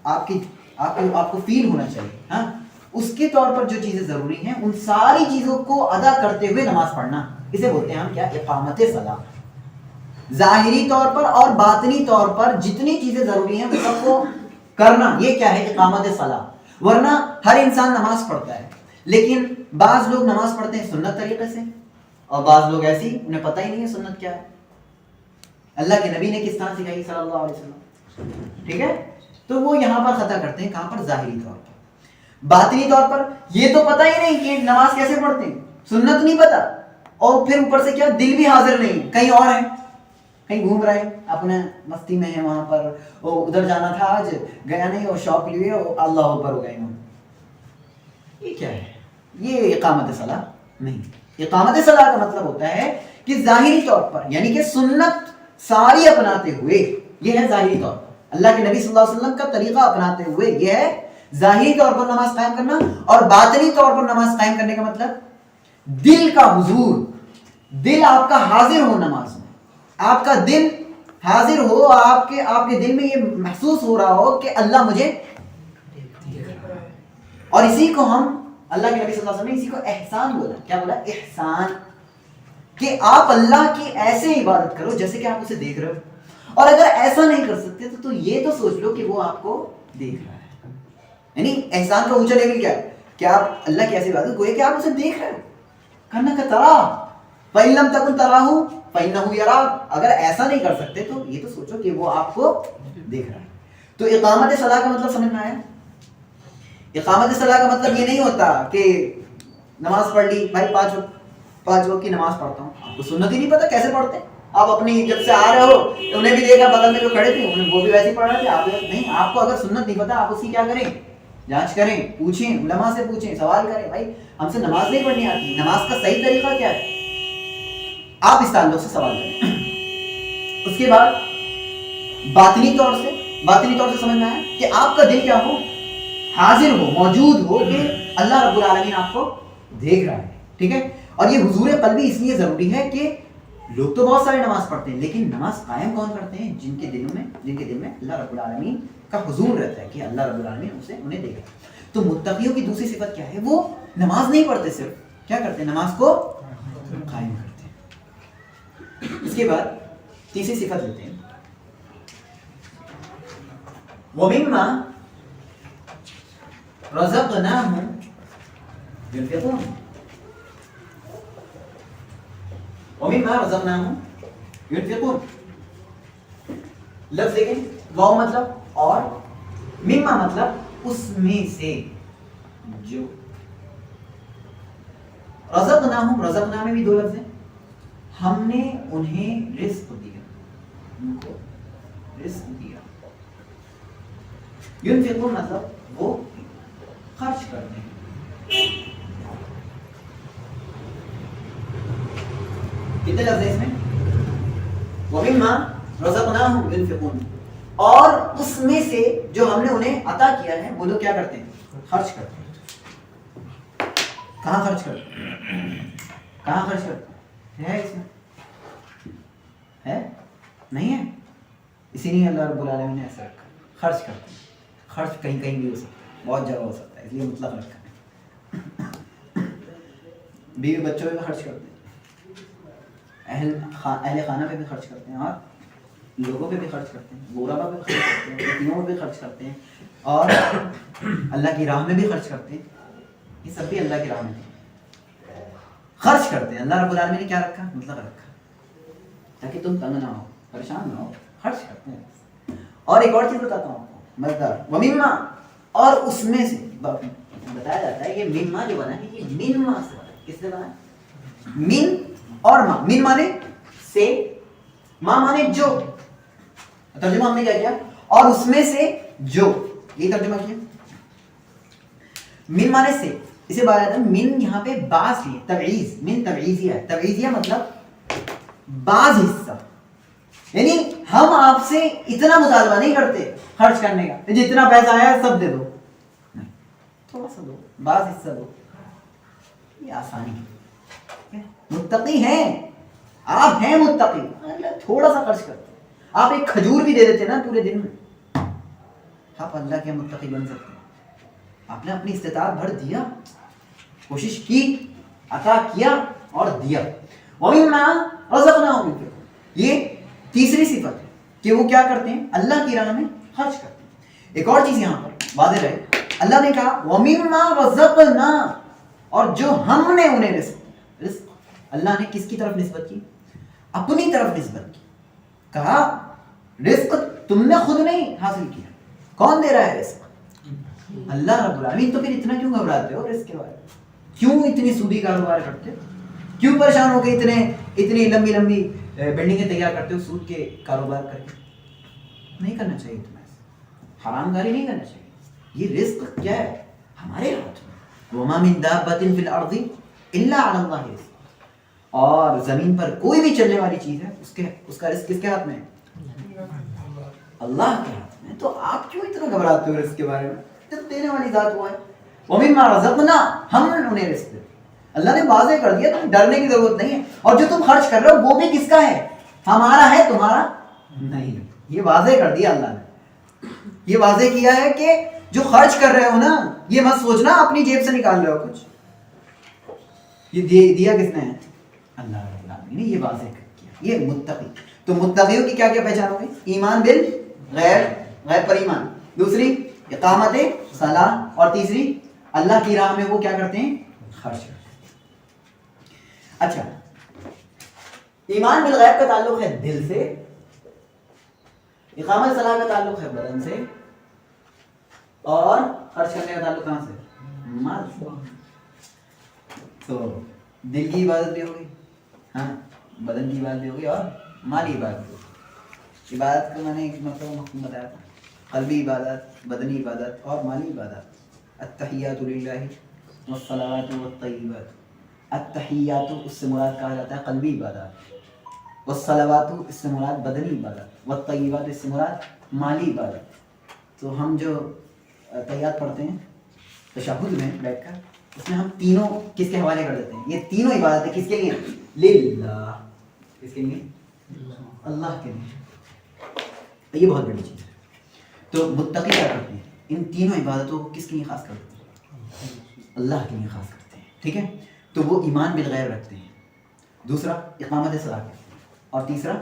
آپ کو فیل ہونا چاہیے, ہاں, اس کے طور پر جو چیزیں ضروری ہیں ان ساری چیزوں کو ادا کرتے ہوئے نماز پڑھنا, اسے بولتے ہیں ہم کیا, اقامت صلاۃ. ظاہری طور پر اور باطنی طور پر جتنی چیزیں ضروری ہیں وہ سب کو کرنا, یہ کیا ہے, اقامت صلاۃ. ورنہ ہر انسان نماز پڑھتا ہے, لیکن بعض لوگ نماز پڑھتے ہیں سنت طریقے سے, اور بعض لوگ ایسی انہیں پتہ ہی نہیں ہے سنت کیا ہے, اللہ کے نبی نے کس طرح سکھائی صلی اللہ علیہ وسلم. ٹھیک ہے, تو وہ یہاں پر خطا کرتے ہیں. کہاں پر, ظاہری طور پر. باطنی طور پر یہ تو پتہ ہی نہیں کہ نماز کیسے پڑھتے ہیں, سنت نہیں پتہ, اور پھر اوپر سے کیا, دل بھی حاضر نہیں, کہیں اور ہے, کہیں گھوم رہے ہیں, اپنے مستی میں ہے وہاں پر, وہ ادھر جانا تھا آج گیا نہیں, اور شوق لیے اللہ اکبر ہو گئے. یہ کیا ہے, یہ اقامت صلاۃ نہیں. اقامت صلاۃ کا مطلب ہوتا ہے کہ ظاہری طور پر یعنی کہ سنت ساری اپناتے ہوئے, یہ ہے ظاہری طور پر اللہ کے نبی صلی اللہ علیہ وسلم کا طریقہ اپناتے ہوئے, یہ ہے ظاہری طور پر نماز قائم کرنا اور باطنی طور پر نماز قائم کرنے کا مطلب دل کا حضور، دل آپ کا حاضر ہو نماز میں، آپ کا دل حاضر ہو، آپ کے دل میں یہ محسوس ہو رہا ہو کہ اللہ مجھے دیکھ رہا ہے. اور اسی کو ہم اللہ کے نبی صلی اللہ علیہ وسلم نے اسی کو احسان بولا. کیا بولا؟ احسان. کہ آپ اللہ کی ایسے عبادت کرو جیسے کہ آپ اسے دیکھ رہے ہو. اور اگر ایسا نہیں کر سکتے تو یہ تو سوچ لو کہ وہ آپ کو دیکھ رہا ہے. یعنی احسان کا اونچا لیول کیا ہے؟ کہ آپ اللہ کی ایسی عبادت گویا کہ آپ اسے دیکھ رہے ہو. کرنا کا ترا فَإِن لَمْ تَكُنْ تَرَاهُ فَإِنَّهُ يَرَاكَ. اگر ایسا نہیں کر سکتے تو یہ تو سوچو کہ وہ آپ کو دیکھ رہا ہے. تو اقامت صلاح کا مطلب سمجھ میں آیا؟ اقامت صلاح کا مطلب یہ نہیں ہوتا کہ نماز پڑھ لی بھائی، پانچ وقت کی نماز پڑھتا ہوں. آپ کو سنت ہی نہیں پتا کیسے پڑھتے. آپ اپنی جب سے آ رہے ہو انہیں بھی دیکھا، بغل میں جو کھڑے تھے وہ بھی ویسے ہی پڑھ رہے تھے. آپ نہیں، آپ کو اگر سنت نہیں پتا آپ اس کی کیا کریں؟ جانچ کریں، پوچھیں، علماء سے پوچھیں، سوال کریں. بھائی ہم سے نماز نہیں پڑھنی آتی، نماز کا صحیح طریقہ کیا ہے؟ آپ اس تعلق سے سوال کریں. اس کے بعد باطنی طور سے سمجھ میں آیا کہ آپ کا دل کیا ہو؟ حاضر ہو، موجود ہو کہ اللہ رب العالمین آپ کو دیکھ رہا ہے. ٹھیک ہے. اور یہ حضور قلبی اس لیے ضروری ہے کہ لوگ تو بہت سارے نماز پڑھتے ہیں لیکن نماز قائم کون کرتے ہیں؟ جن کے دل میں اللہ رب العالمین کا حضور رہتا ہے کہ اللہ رب العالمین انہیں دیکھ رہا ہے. تو متقیوں کی دوسری صفت کیا ہے؟ وہ نماز نہیں پڑھتے، صرف کیا کرتے ہیں؟ نماز کو قائم کرتے ہیں. اس کے بعد تیسری صفت لیتے ہیں، وَمِمَّا رَزَقْنَاهُمْ يُنْفِقُونَ. وَمِمَّا رَزَقْنَاهُمْ يُنْفِقُونَ. لفظ دیکھیں، واو مطلب اور، مما مطلب اس میں سے جو. رزقنا میں بھی دو لفظ ہیں. ہم نے انہیں رزق دیا، ان کو رزق دیا. ينفقون مطلب وہ خرچ کرتے ہیں. کتنے لفظ ہیں اس میں؟ وَمِمَّا رَزَقْنَاهُمْ يُنْفِقُونَ. اور اس میں سے جو ہم نے انہیں عطا کیا ہے وہ لوگ کیا کرتے ہیں؟ خرچ کرتے ہیں. کہاں خرچ کرتے ہیں؟ کہاں خرچ کرتے ہیں؟ ہے اس میں؟ ہے؟ نہیں ہے. اسی لیے اللہ رب العالمین نے ایسا رکھا، خرچ کرتے ہیں. خرچ کہیں کہیں بھی ہو سکتا ہے، بہت جگہ ہو سکتا ہے، اس لیے مطلق رکھا ہے. بیوی بچوں پہ بھی خرچ کرتے ہیں، اہل خانہ پہ بھی خرچ کرتے ہیں، اور لوگوں پہ بھی خرچ کرتے ہیں، غربا پہ خرچ کرتے ہیں، یتیموں پہ بھی خرچ کرتے ہیں، اور اللہ کی راہ میں بھی خرچ کرتے ہیں. یہ سب بھی اللہ کی راہ میں خرچ کرتے ہیں. اللہ رب العالمین نے کیا رکھا؟ مطلق رکھا تاکہ تم تنگ نہ ہو، پریشان نہ ہو. خرچ کرتے ہیں. اور ایک اور چیز بتاتا ہوں آپ کو، مزدار وَمِمَّا، اور اس میں سے بتایا جاتا ہے. یہ مما جو بنا ہے یہ مما سے بنا ہے. کس سے بنا ہے؟ من اور ما. من مانے سے، ما مانے جو. ترجمہ ہم نے کیا کیا؟ اور اس میں سے جو، یہ ترجمہ کیا. من مانے سے، اسے بات ہے من یہاں پہ بعض لیے تبعیض. من تبعیضیہ ہے. تبعیضیہ مطلب بعض حصہ. یعنی ہم آپ سے اتنا مطالبہ نہیں کرتے خرچ کرنے کا، جتنا پیسہ آیا سب دے دو. نہیں، تھوڑا سا دو، بعض حصہ دو. یہ آسانی ہے. متقی ہیں آپ، ہیں متقی، تھوڑا سا خرچ کرتے. آپ ایک کھجور بھی دے دیتے نا پورے دن میں، آپ اللہ کے متقی بن سکتے ہیں. آپ نے اپنی استطاعت بھر دیا، کوشش کی، عطا کیا اور دیا. وَمِمَّا رَزَقْنَاهُمْ يُنْفِقُونَ. یہ تیسری صفت ہے کہ وہ کیا کرتے ہیں؟ اللہ کی راہ میں خرچ کرتے ہیں. ایک اور چیز یہاں پر واضح رہے، اللہ نے کہا وَمِمَّا رَزَقْنَا، اور جو ہم نے انہیں رزق اللہ نے کس کی طرف نسبت کی؟ اپنی طرف نسبت کی. کہا رزق تم نے خود نہیں حاصل کیا، کون دے رہا ہے رزق؟ اللہ رب العالمین. تو پھر اتنا کیوں گھبراتے ہو رزق کے بارے میں؟ کیوں اتنی سودی کاروبار کرتے ہو؟ کیوں پریشان ہو کے اتنی لمبی لمبی بلڈنگیں تیار کرتے ہو سود کے کاروبار کر کے؟ نہیں کرنا چاہیے تمہیں، حرام کاری نہیں کرنا چاہیے. یہ رزق کیا ہے؟ ہمارے ہاتھ میں. وَمَا مِن دَابَّةٍ فِي الْأَرْضِ إِلَّا عَلَى اللَّهِ رِزْقُهَا. اور زمین پر کوئی بھی چلنے والی چیز ہے اس کا رزق کس کے ہاتھ میں ہے؟ اللہ کے ہاتھ میں. تو آپ کیوں اتنا گھبراتے ہو رزق کے بارے میں؟ جو دینے والی ذات وہ ہے. وَمِمَّا رَزَقْنَا ہم نے انہیں رزق دیا. اللہ نے واضح کر دیا تم ڈرنے کی ضرورت نہیں ہے. اور جو تم خرچ کر رہے ہو وہ بھی کس کا ہے؟ ہمارا ہے, تمہارا نہیں. یہ واضح کر دیا اللہ نے. یہ واضح کیا ہے کہ جو خرچ کر رہے ہو نا, یہ مت سوچنا اپنی جیب سے نکال رہے ہو کچھ. یہ دیا کس نے ہے؟ اللہ رب العالمین نے. یہ واضح کیا. یہ متقی. تو متقیوں کی کیا کیا پہچان ہوگی؟ ایمان بالغیب, غیب پر ایمان. دوسری اقامت صلاح, اور تیسری اللہ کی راہ میں وہ کیا کرتے ہیں؟ خرچ کرتے ہیں. اچھا, ایمان بالغیب کا تعلق ہے دل سے, اقامت صلاح کا تعلق ہے بدن سے, اور خرچ کرنے کا تعلق کہاں سے؟ مال سے. تو دل کی عبادت بھی ہوگی, ہاں, بدن کی عبادت بھی ہوگی, اور مالی عبادت بھی ہوگی. عبادت کا میں نے ایک مفہوم بتایا تھا, قلبی عبادت, بدنی عبادت اور مالی عبادت. التحیات للہ والصلوات والطیبات. التحیات اس سے مراد کہا جاتا ہے قلبی عبادت, والصلوات اس سے مراد بدنی عبادت, والطیبات اس سے مراد مالی عبادت. تو ہم جو تحیات پڑھتے ہیں تشہد میں بیٹھ کر, اس میں ہم تینوں کس کے حوالے کر دیتے ہیں؟ یہ تینوں عبادتیں کس کے لیے؟ للہ. کس کے لیے؟ اللہ کے لیے. یہ بہت بڑی چیز ہے. تو متقی کیا کرتے ہیں؟ ان تینوں عبادتوں کو کس کے لیے خاص کرتے ہیں؟ اللہ کے لیے خاص کرتے ہیں. ٹھیک ہے, تو وہ ایمان بالغیب رکھتے ہیں. دوسرا اقامت صلاح کرتے ہیں, اور تیسرا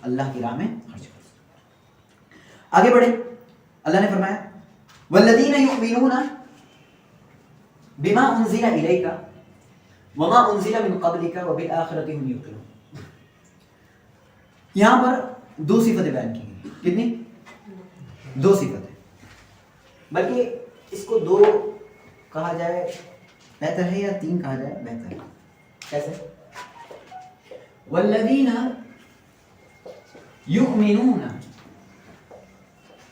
اللہ کی راہ میں خرچ کرتے ہیں. آگے بڑھے, اللہ نے فرمایا والذین یؤمنون بما انزل الیک وما انزل من قبلک وبالآخرۃ هم یوقنون. یہاں پر دو صفتیں بیان کی گئی. کتنی؟ دو صفتیں. بلکہ اس کو دو کہا جائے بہتر ہے, یا تین کہا جائے بہتر ہے. کیسے؟ والذین یؤمنون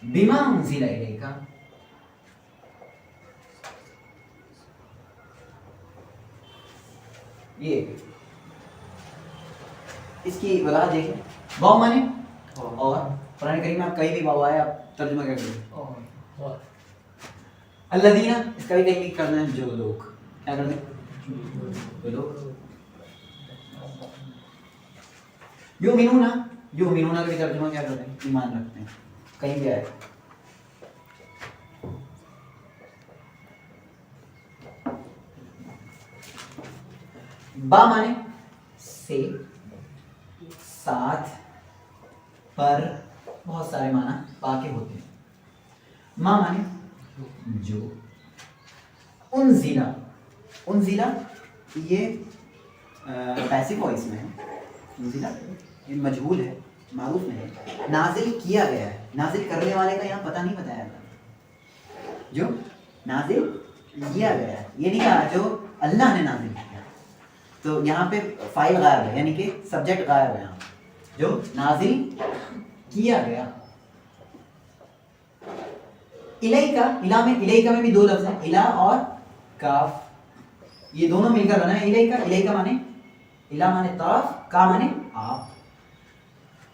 بما انزل الیک, یہ اس کی وضاحت دیکھیں. واو مانے اور, قرآن کریم میں آپ کہیں بھی واو آیا آپ ترجمہ کیا کریں؟ الذین, اس کا بھی تحقیق کرنا ہے جو لوگ. کیا کرتے ہیں؟ جو لوگ. یؤمنون, یؤمنون کا بھی ترجمہ کیا کرتے ہیں؟ ایمان رکھتے ہیں. کہیں بھی آئے با مانے سے, ساتھ, پر, بہت سارے معنی با کے ہوتے ہیں. ما مانے جو. انزلہ, انزلہ یہ پیسو وائس میں ہے. انزلہ یہ مجہول ہے, معروف نہیں ہے. نازل کیا گیا ہے, نازل کرنے والے کا یہاں پتہ نہیں بتایا گیا. جو نازل کیا گیا ہے, یہ نہیں کہا جو اللہ نے نازل کیا. تو یہاں پہ فاعل غائب ہے, یعنی کہ سبجیکٹ غائب ہے. یہاں جو نازل کیا گیا. الیکا, الا میں, الیکا میں بھی دو لفظ ہیں, الا اور کاف, یہ دونوں مل کر بنا ہے الیکا. الیکا مانے الا مانے طرف, کا مانے آپ.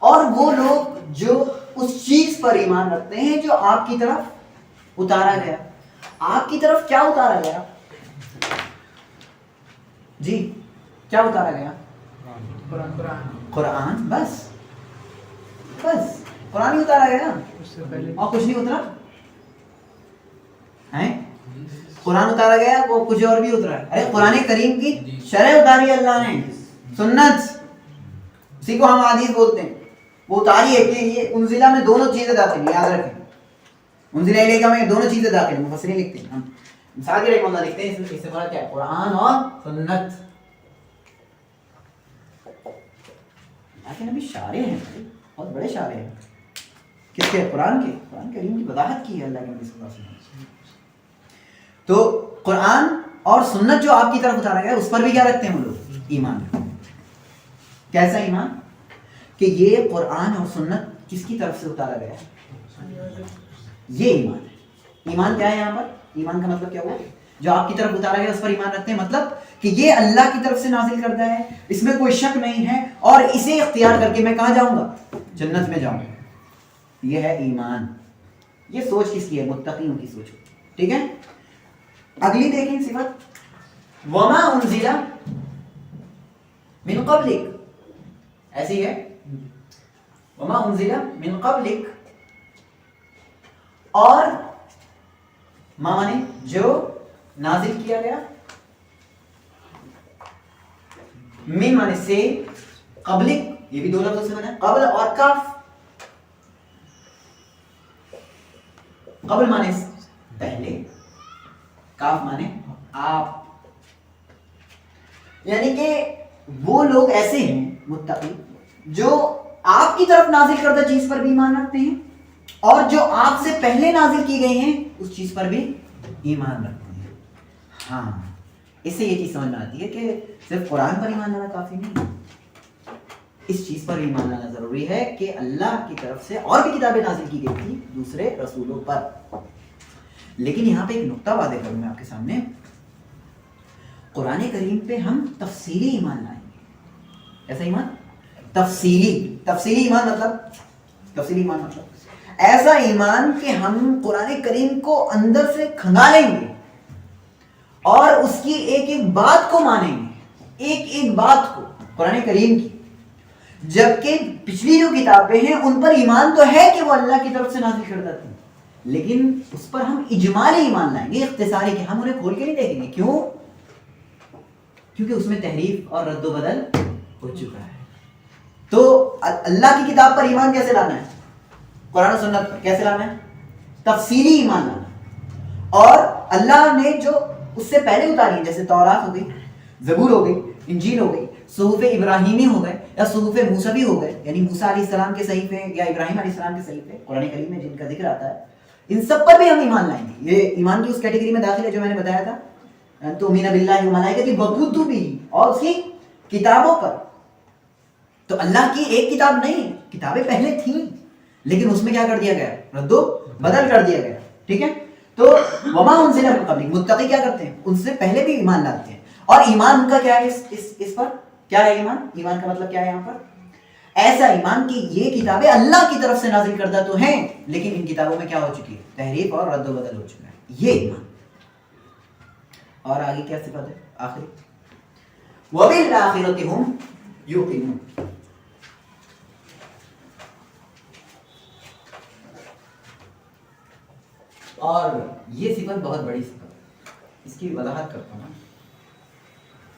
اور وہ لوگ جو اس چیز پر ایمان رکھتے ہیں جو آپ کی طرف اتارا گیا. آپ کی طرف کیا اتارا گیا؟ جی کیا اتارا گیا؟ قرآن. بس بس قرآن ہی اتارا گیا, اور کچھ نہیں اترا ہے. قرآن اتارا گیا, وہ کچھ اور بھی اترا ہے. ارے قرآن کریم کی شرح اتاری اللہ نے, سنت, اسی کو ہم حدیث بولتے ہیں, وہ اتاری ہے. کہ یہ انزلہ میں دونوں چیزیں داخل ہیں, یاد رکھیں. انزلہ الیک میں دونوں چیزیں داخل ہیں. مفسرین لکھتے ہیں, ہم ساتھ رحمہ اللہ لکھتے ہیں, اس سے مراد کیا ہے؟ قرآن اور سنت. لیکن ابھی شارع ہیں, بہت بڑے شارع ہیں. کس کے؟ قرآن کے. قرآن کریم کی وضاحت کی ہے اللہ کے نبی صلی اللہ علیہ وسلم. تو قرآن اور سنت جو آپ کی طرف اتارا گیا اس پر بھی کیا رکھتے ہیں وہ لوگ؟ ایمان. کیسا ایمان؟ کہ یہ قرآن اور سنت کس کی طرف سے اتارا گیا ہے؟ یہ ایمان ہے. ایمان کیا ہے یہاں پر؟ ایمان کا مطلب کیا ہوا؟ جو آپ کی طرف اتارا گیا اس پر ایمان رکھتے ہیں, مطلب کہ یہ اللہ کی طرف سے نازل کردہ ہے, اس میں کوئی شک نہیں ہے, اور اسے اختیار کر کے میں کہاں جاؤں گا؟ جنت میں جاؤں گا. یہ ہے ایمان. یہ سوچ کس کی ہے؟ متقیوں کی سوچ. ٹھیک ہے. اگلی دیکھیں صفت وما انزل من قبلک، ایسی ہے وما انزل من قبلک، اور ما مانے جو نازل کیا گیا، من مانے سے، قبلک یہ بھی دو لفظوں سے بنا ہے، قبل اور کاف. قبل مانے پہلے، کاف مانے آپ. یعنی کہ وہ لوگ ایسے ہیں متقی جو آپ کی طرف نازل کردہ چیز پر بھی ایمان رکھتے ہیں اور جو آپ سے پہلے نازل کی گئی ہیں اس چیز پر بھی ایمان رکھتے ہیں. ہاں اس سے یہ چیز سمجھ میں آتی ہے کہ صرف قرآن پر ایمان لانا کافی نہیں، اس چیز پر ایمان لانا ضروری ہے کہ اللہ کی طرف سے اور بھی کتابیں نازل کی گئی تھی دوسرے رسولوں پر. لیکن یہاں پہ ایک نقطہ واضح کروں میں آپ کے سامنے، قرآن کریم پہ ہم تفصیلی ایمان لائیں گے. ایسا ایمان تفصیلی ایمان مطلب ایسا ایمان کہ ہم قرآن کریم کو اندر سے کھنگالیں گے اور اس کی ایک ایک بات کو مانیں گے، ایک ایک بات کو قرآن کریم کی. جبکہ پچھلی جو کتابیں ہیں ان پر ایمان تو ہے کہ وہ اللہ کی طرف سے نازل کردہ تھی، لیکن اس پر ہم اجمالی ایمان لائیں گے، اختصاری کہ ہم انہیں کھول کے نہیں دیکھیں گے. کیوں؟ کیونکہ اس میں تحریف اور رد و بدل ہو چکا ہے. تو اللہ کی کتاب پر ایمان کیسے لانا ہے؟ قرآن و سنت پر کیسے لانا ہے؟ تفصیلی ایمان لانا ہے. اور اللہ نے جو اس سے پہلے اتاری ہیں، جیسے تورات ہو گئی، زبور ہو گئی، انجیل ہو گئی، صحف ابراہیمی ہو گئے یا صحف موسوی ہو گئے، یعنی موسیٰ علیہ السلام کے صحیفے یا ابراہیم علیہ السلام کے صحیفے قرآن کریم میں جن کا ذکر آتا ہے، ان سب پر بھی ہم ایمان لائیں گے. یہ ایمان کی اس کیٹیگری میں داخل ہے جو میں نے بتایا تھا، تؤمن باللہ وملائکتہ وکتبہ، اور اس کی کتابوں پر. تو اللہ کی ایک کتاب نہیں، کتابیں پہلے تھیں لیکن اس میں کیا کر دیا گیا؟ رد و بدل کر دیا گیا. ٹھیک ہے. تو وما انزل من قبلک، متقی کیا کرتے ہیں؟ ان سے پہلے بھی ایمان لاتے ہیں. اور ایمان ان کا کیا ہے اس پر؟ کیا ہے ایمان؟ ایمان کا مطلب کیا ہے یہاں پر؟ ایسا ایمان کہ یہ کتابیں اللہ کی طرف سے نازل کردہ تو ہیں لیکن ان کتابوں میں کیا ہو چکی ہے؟ تحریف اور رد و بدل ہو چکا ہے. یہ ایمان. اور آگے کیا صفت ہے آخری؟ وَبِالْآخِرَةِ هُمْ يُوقِنُونَ. اور یہ صفت بہت بڑی صفت ہے، اس کی وضاحت کرتا ہوں.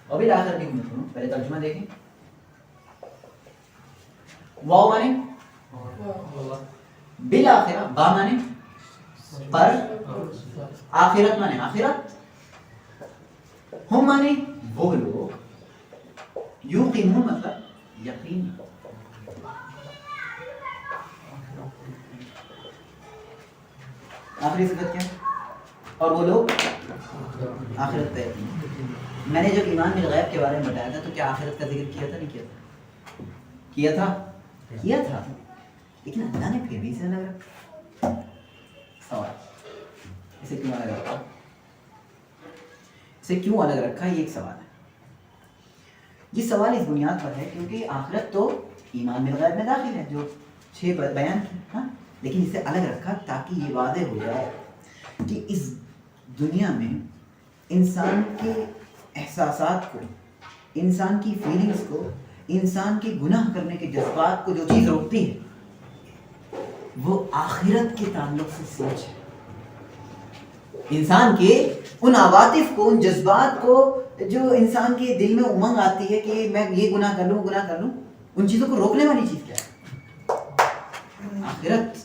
وَبِالْآخِرَةِ هُمْ يُوقِنُونَ، پہلے ترجمہ دیکھیں. واو مانے بالآخرہ، با مانے پر، آخرت مانے آخرت، ہم مانے وہ لوگ، یوقنون مطلب یقین. آخری صفت کیا؟ اور وہ لوگ آخرت پہ یقین. میں نے جب ایمان بالغیب کے بارے میں بتایا تھا تو کیا آخرت کا ذکر کیا تھا؟ نہیں کیا تھا؟ کیا تھا لیکن اللہ نے پھر بھی اسے الگ رکھا. سوال، اسے کیوں الگ رکھا؟ اسے کیوں الگ رکھا؟ یہ ایک سوال ہے. یہ سوال اس بنیاد پر ہے کیونکہ آخرت تو ایمان بالغیب میں داخل ہے جو 6 بیان کی، ہاں، لیکن اسے الگ رکھا تاکہ یہ واضح ہو جائے کہ اس دنیا میں انسان کے احساسات کو، انسان کی فیلنگز کو، انسان کے گناہ کرنے کے جذبات کو جو چیز روکتی ہے وہ آخرت کے تعلق سے سوچ ہے. انسان کے ان عواطف کو، ان جذبات کو جو انسان کے دل میں امنگ آتی ہے کہ میں یہ گناہ کر لوں، ان چیزوں کو روکنے والی چیز کیا ہے؟ آخرت.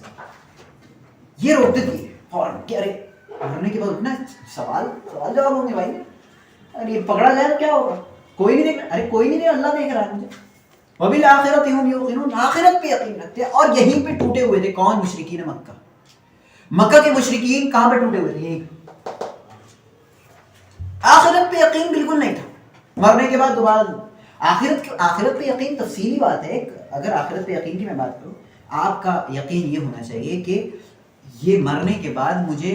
یہ روک دیتی ہے. اور کیا رے مرنے کے بعد اٹھنا، سوال جواب ہوں گے بھائی. ارے پکڑا جائے تو کیا ہوگا؟ کوئی نہیں دیکھ، ارے کوئی نہیں دیکھ، اللہ دیکھ رہا ہے مجھے. وبالآخرۃ ہم یوقنون، آخرت پہ یقین رکھتے ہیں. اور یہیں پہ ٹوٹے ہوئے تھے کون؟ مشرکین مکہ کے مشرکین کہاں پہ ٹوٹے ہوئے تھے؟ یہیں. آخرت پہ یقین بالکل نہیں تھا. مرنے کے بعد دوبارہ آخرت پہ یقین تفصیلی بات ہے. اگر آخرت پہ یقین کی میں بات کروں، آپ کا یقین یہ ہونا چاہیے کہ یہ مرنے کے بعد مجھے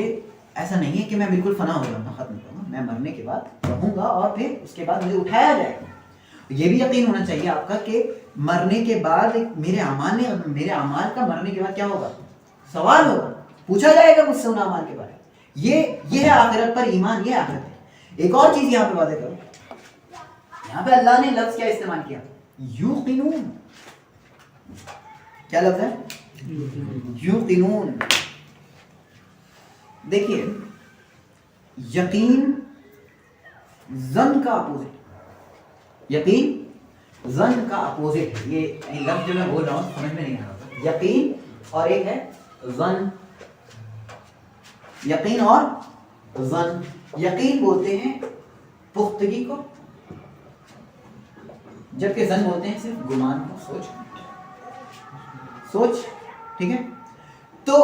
ایسا نہیں ہے کہ میں بالکل فنا ہو جاؤں گا، ختم کروں گا. میں مرنے کے بعد رہوں گا اور پھر اس کے بعد مجھے اٹھایا جائے گا. یہ بھی یقین ہونا چاہیے آپ کا کہ مرنے کے بعد میرے اعمال کا مرنے کے بعد کیا ہوگا؟ سوال ہوگا. پوچھا جائے گا مجھ سے ان اعمال کے بارے میں. یہ ہے آخرت پر ایمان, یہ آخرت ہے. ایک اور چیز یہاں پہ واضح کرو, یہاں پہ اللہ نے لفظ کیا استعمال کیا؟ یوقنون. کیا لفظ ہے؟ یوقنون. دیکھیے یقین ظن کا اپوزٹ, یقین ظن کا اپوزٹ ہے. یہ لفظ جو میں بول رہا ہوں سمجھ میں نہیں آ رہا. یقین اور ایک ہے ظن. یقین اور ظن. یقین بولتے ہیں پختگی کو, جبکہ ظن بولتے ہیں صرف گمان کو, سوچ. ٹھیک ہے, تو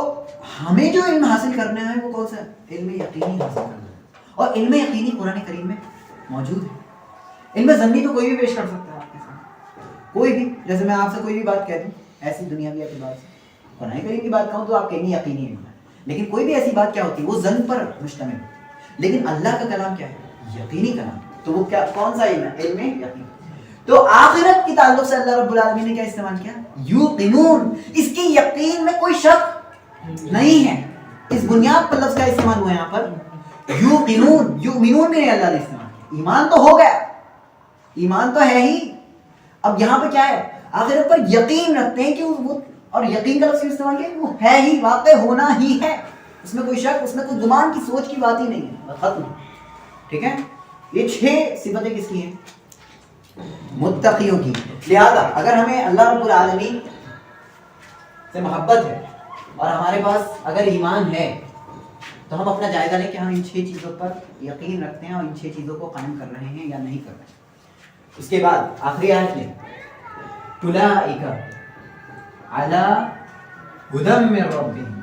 ہمیں جو علم حاصل کرنا ہے وہ کون سا علم یقینی حاصل کرنا ہے, اور علم یقینی قرآن کریم میں موجود ہے. علم ظنی تو کوئی بھی پیش کر سکتا ہے آپ کے سامنے, کوئی بھی. جیسے میں آپ سے کوئی بھی بات کہہ دوں ایسی دنیاوی اعتبار سے, قرآن کریم کی بات کہوں تو آپ کہیں یقینی علم ہے, لیکن کوئی بھی ایسی بات کیا ہوتی ہے وہ ظن پر مشتمل ہے. لیکن اللہ کا کلام کیا ہے؟ یقینی کلام. تو وہ کیا, کون سا علم ہے؟ علم یقین. تو آخرت کے تعلق سے اللہ رب العالمین نے کیا استعمال کیا؟ یوقنون. اس کی یقین میں کوئی شک نہیں ہے. اس بنیاد پر لفظ کا استعمال ہوا ہے یہاں پر یوقنون. یؤمنون بھی نہیں اللہ نے استعمال کیا. ایمان تو ہو گیا, ایمان تو ہے ہی. اب یہاں پہ کیا ہے؟ آخرت پر یقین رکھتے ہیں کہ وہ, اور یقین کا لفظ استعمال کیا, وہ ہے ہی, واقع ہونا ہی ہے. اس میں کوئی شک, اس میں کوئی گمان کی سوچ کی بات ہی نہیں ہے. ختم. ٹھیک ہے, یہ 6 صفتیں کس کی ہیں؟ متقیوں کی. لہذا اگر ہمیں اللہ رب العالمین سے محبت ہے اور ہمارے پاس اگر ایمان ہے تو ہم اپنا جائزہ لیں کہ ہم ان 6 چیزوں پر یقین رکھتے ہیں اور ان 6 چیزوں کو قائم کر رہے ہیں یا نہیں کر رہے ہیں. اس کے بعد آخری آیت میں اولئک علی ھدی من ربہم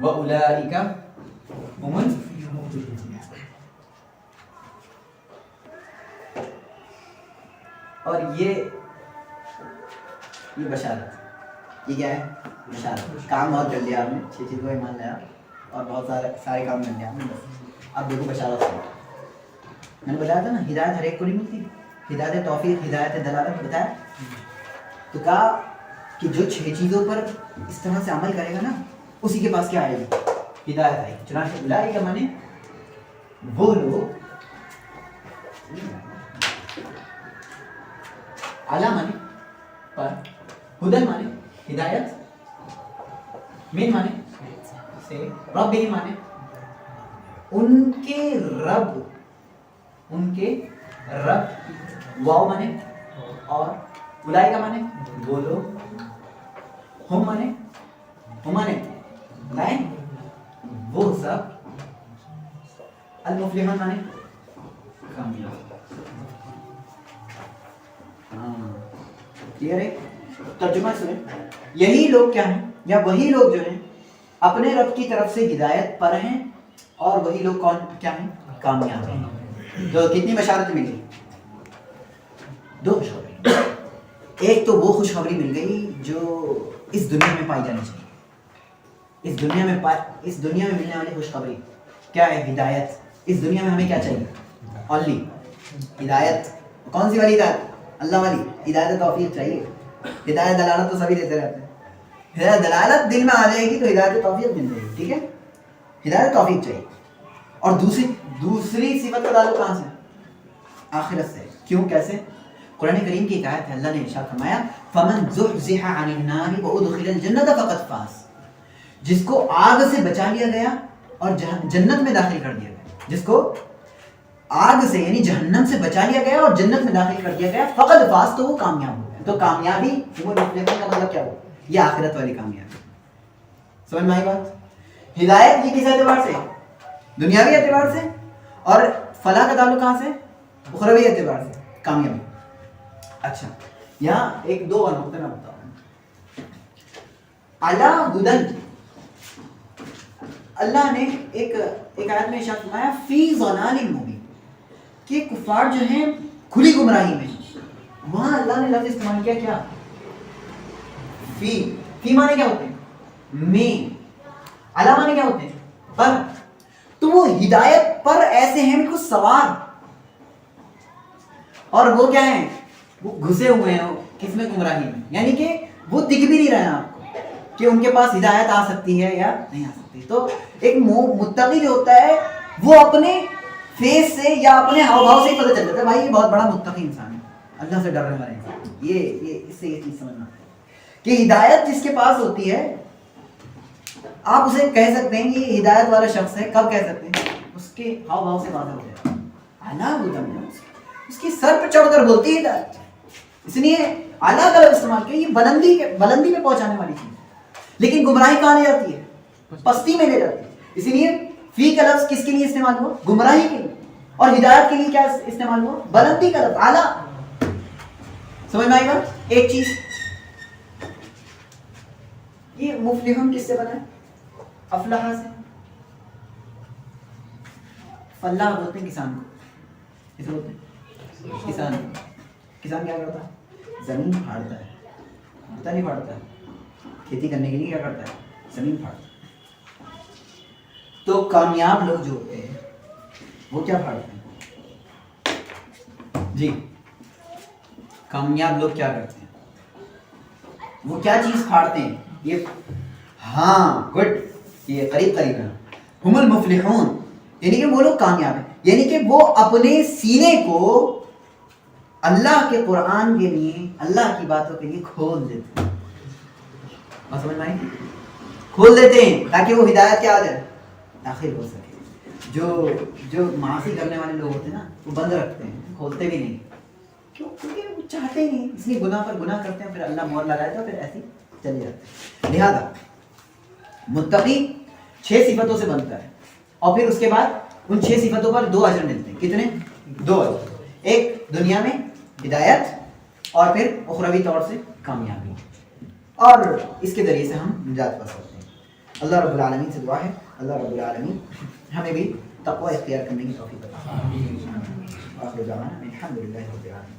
واولئک هم المفلحون. اور یہ بشارت, یہ کیا ہے؟ بشارت. کام بہت کر لیا آپ نے, 6 چیزوں کا ایمان لایا اور بہت سارے کام کر لیا آپ نے. بس اب دیکھو بشارت. میں نے بتایا تھا نا ہدایت ہر ایک کو نہیں ملتی. ہدایت توفیق, ہدایت دلالت بتایا. تو کہا کہ جو 6 چیزوں پر اس طرح سے عمل کرے گا نا اسی کے پاس کیا آئے گی؟ ہدایت آئے گی. چنانچہ اولئک کا معنی وہ لوگ, اعلیٰ مانے پر, ہدن مانے ہدایت, من مانے سے, رب بھی مانے ان کے رب, واو مانے, اور اولئک کا مانے وہ لوگ, ہم مانے لائن وہ سب, المفلحون مانے کامیاب. کلیئر ہے؟ ترجمہ سنیں, یہی لوگ کیا ہیں, یا وہی لوگ جو ہیں اپنے رب کی طرف سے ہدایت پر ہیں, اور وہی لوگ کون کیا ہیں؟ کامیاب ہیں. تو کتنی بشارت مل گئی؟ 2 خوشخبری. ایک تو وہ خوشخبری مل گئی جو اس دنیا میں پائی جانی چاہیے. اس دنیا میں ملنے والی خوشخبری کیا ہے؟ ہدایت. اس دنیا میں ہمیں کیا چاہیے؟ اونلی ہدایت. کون سی والی ہدایت؟ اللہ والی. ہدایت توفیق چاہیے. ہدایت دلالت تو سبھی دیتے رہتے ہیں. ہدایت دلالت دل میں آ جائے گی تو ہدایت توفیق مل جائے گی. ٹھیک ہے, ہدایت توفیق چاہیے. اور دوسری صفت کا تعلق کہاں سے؟ آخرت سے. کیوں, کیسے؟ قرآن کریم کی ایک آیت ہے, اللہ نے ارشاد فرمایا فمن زحزح عن النار وادخل الجنۃ فقد فاز. جس کو آگ سے بچا لیا گیا اور جنت میں داخل کر دیا گیا. جس کو آگ سے یعنی جہنم سے بچا لیا گیا اور جنت میں داخل کر دیا گیا, فقد فاز, تو وہ کامیاب ہو گیا. تو کامیابی وہ کا مطلب کیا ہو؟ یہ آخرت والی کامیابی. سمجھ میں آئی بات؟ ہدایت یہ کس اعتبار سے؟ دنیاوی اعتبار سے. اور فلاح کا تعلق کہاں سے؟ اخروی اعتبار سے, کامیابی. اچھا, یہاں ایک 2 اور نقطے میں بتاؤں. علی ہدن, اللہ نے ایک آیت میں ارشاد فرمایا فی ضلال مبین, کہ کفار جو ہیں کھلی گمراہی میں. وہاں اللہ نے لفظ استعمال کیا, کیا؟ فی معنی کیا ہوتے ہیں؟ میں. علی معنی کیا ہوتے ہیں؟ پر. تو وہ ہدایت پر ایسے ہیں بالکل سوار, اور وہ کیا ہیں؟ وہ گھسے ہوئے ہیں کس میں؟ گمراہی میں. یعنی کہ وہ دکھ بھی نہیں رہے ہیں آپ کو کہ ان کے پاس ہدایت آ سکتی ہے یا نہیں آ سکتی. تو ایک متقی جو ہوتا ہے وہ اپنے فیس سے یا اپنے ہاؤ بھاؤ سے ہی پتہ چل جاتا ہے بھائی یہ بہت بڑا متقی انسان ہے, اللہ سے ڈرنے والا انسان. یہ اس سے یہ چیز سمجھنا کہ ہدایت جس کے پاس ہوتی ہے آپ اسے کہہ سکتے ہیں کہ یہ ہدایت والا شخص ہے. کب کہہ سکتے ہیں؟ اس کے ہاؤ بھاؤ سے واضح ہو جائے گا. اس کی سر پہ چڑھ کر بولتی ہے ہدایت, اس لیے اعلیٰ کا لفظ استعمال کیا, یہ بلندی پہ پہنچانے والی چیز ہے. لیکن گمراہی کہاں لے جاتی ہے؟ پستی میں لے جاتی ہے. اس لیے فی کا لفظ کس کے لیے استعمال ہوا؟ گمراہی کے لیے. اور ہدایت کے لیے کیا استعمال ہوا؟ بلندی کا لفظ, اعلیٰ. سمجھ میں آئی بات؟ ایک چیز یہ مفلحون کس سے بنا ہے؟ افلاح سے. فلاح بولتے ہیں کسان کو. کسے بولتے ہیں؟ کسان. کسان کیا کرتا ہے؟ زمین پھاڑتا ہے. پتہ نہیں پھاڑتا ہے, کھیتی کرنے کے لیے کیا کرتا ہے؟ زمین پھاڑتا ہے. تو کامیاب لوگ جو ہوتے ہیں وہ کیا پھاڑتے ہیں؟ جی کامیاب لوگ کیا کرتے ہیں؟ وہ کیا چیز پھاڑتے ہیں؟ یہ ہاں گڈ, یہ قریب ہے. ہم المفلحون یعنی کہ وہ لوگ کامیاب ہیں, یعنی کہ وہ اپنے سینے کو اللہ کے قرآن کے لیے, اللہ کی باتوں کے لیے کھول دیتے ہیں. بات سمجھ میں آئی؟ کھول دیتے ہیں تاکہ وہ ہدایت کیا آ جائے, داخل ہو سکے. جو معاصی کرنے والے لوگ ہوتے ہیں نا وہ بند رکھتے ہیں, کھولتے بھی نہیں. کیوں؟ کیونکہ وہ چاہتے ہی نہیں, اس لیے گناہ پر گناہ کرتے ہیں, پھر اللہ مہر لگائے تو پھر ایسی چلی جاتی ہے. لہذا متقی 6 صفتوں سے بنتا ہے اور پھر اس کے بعد ان 6 صفتوں پر 2 اجر ملتے ہیں. کتنے؟ 2 اجر. ایک دنیا میں ہدایت اور پھر اخروی طور سے کامیابی, اور اس کے ذریعے سے ہم نجات پا سکتے ہیں. اللہ رب العالمین سے دعا ہے اللہ رب العالمین ہمیں بھی تقوی اختیار کرنے کی توفیق عطا فرمائے. آمین. آخر دعوانا الحمدللہ رب العالمین.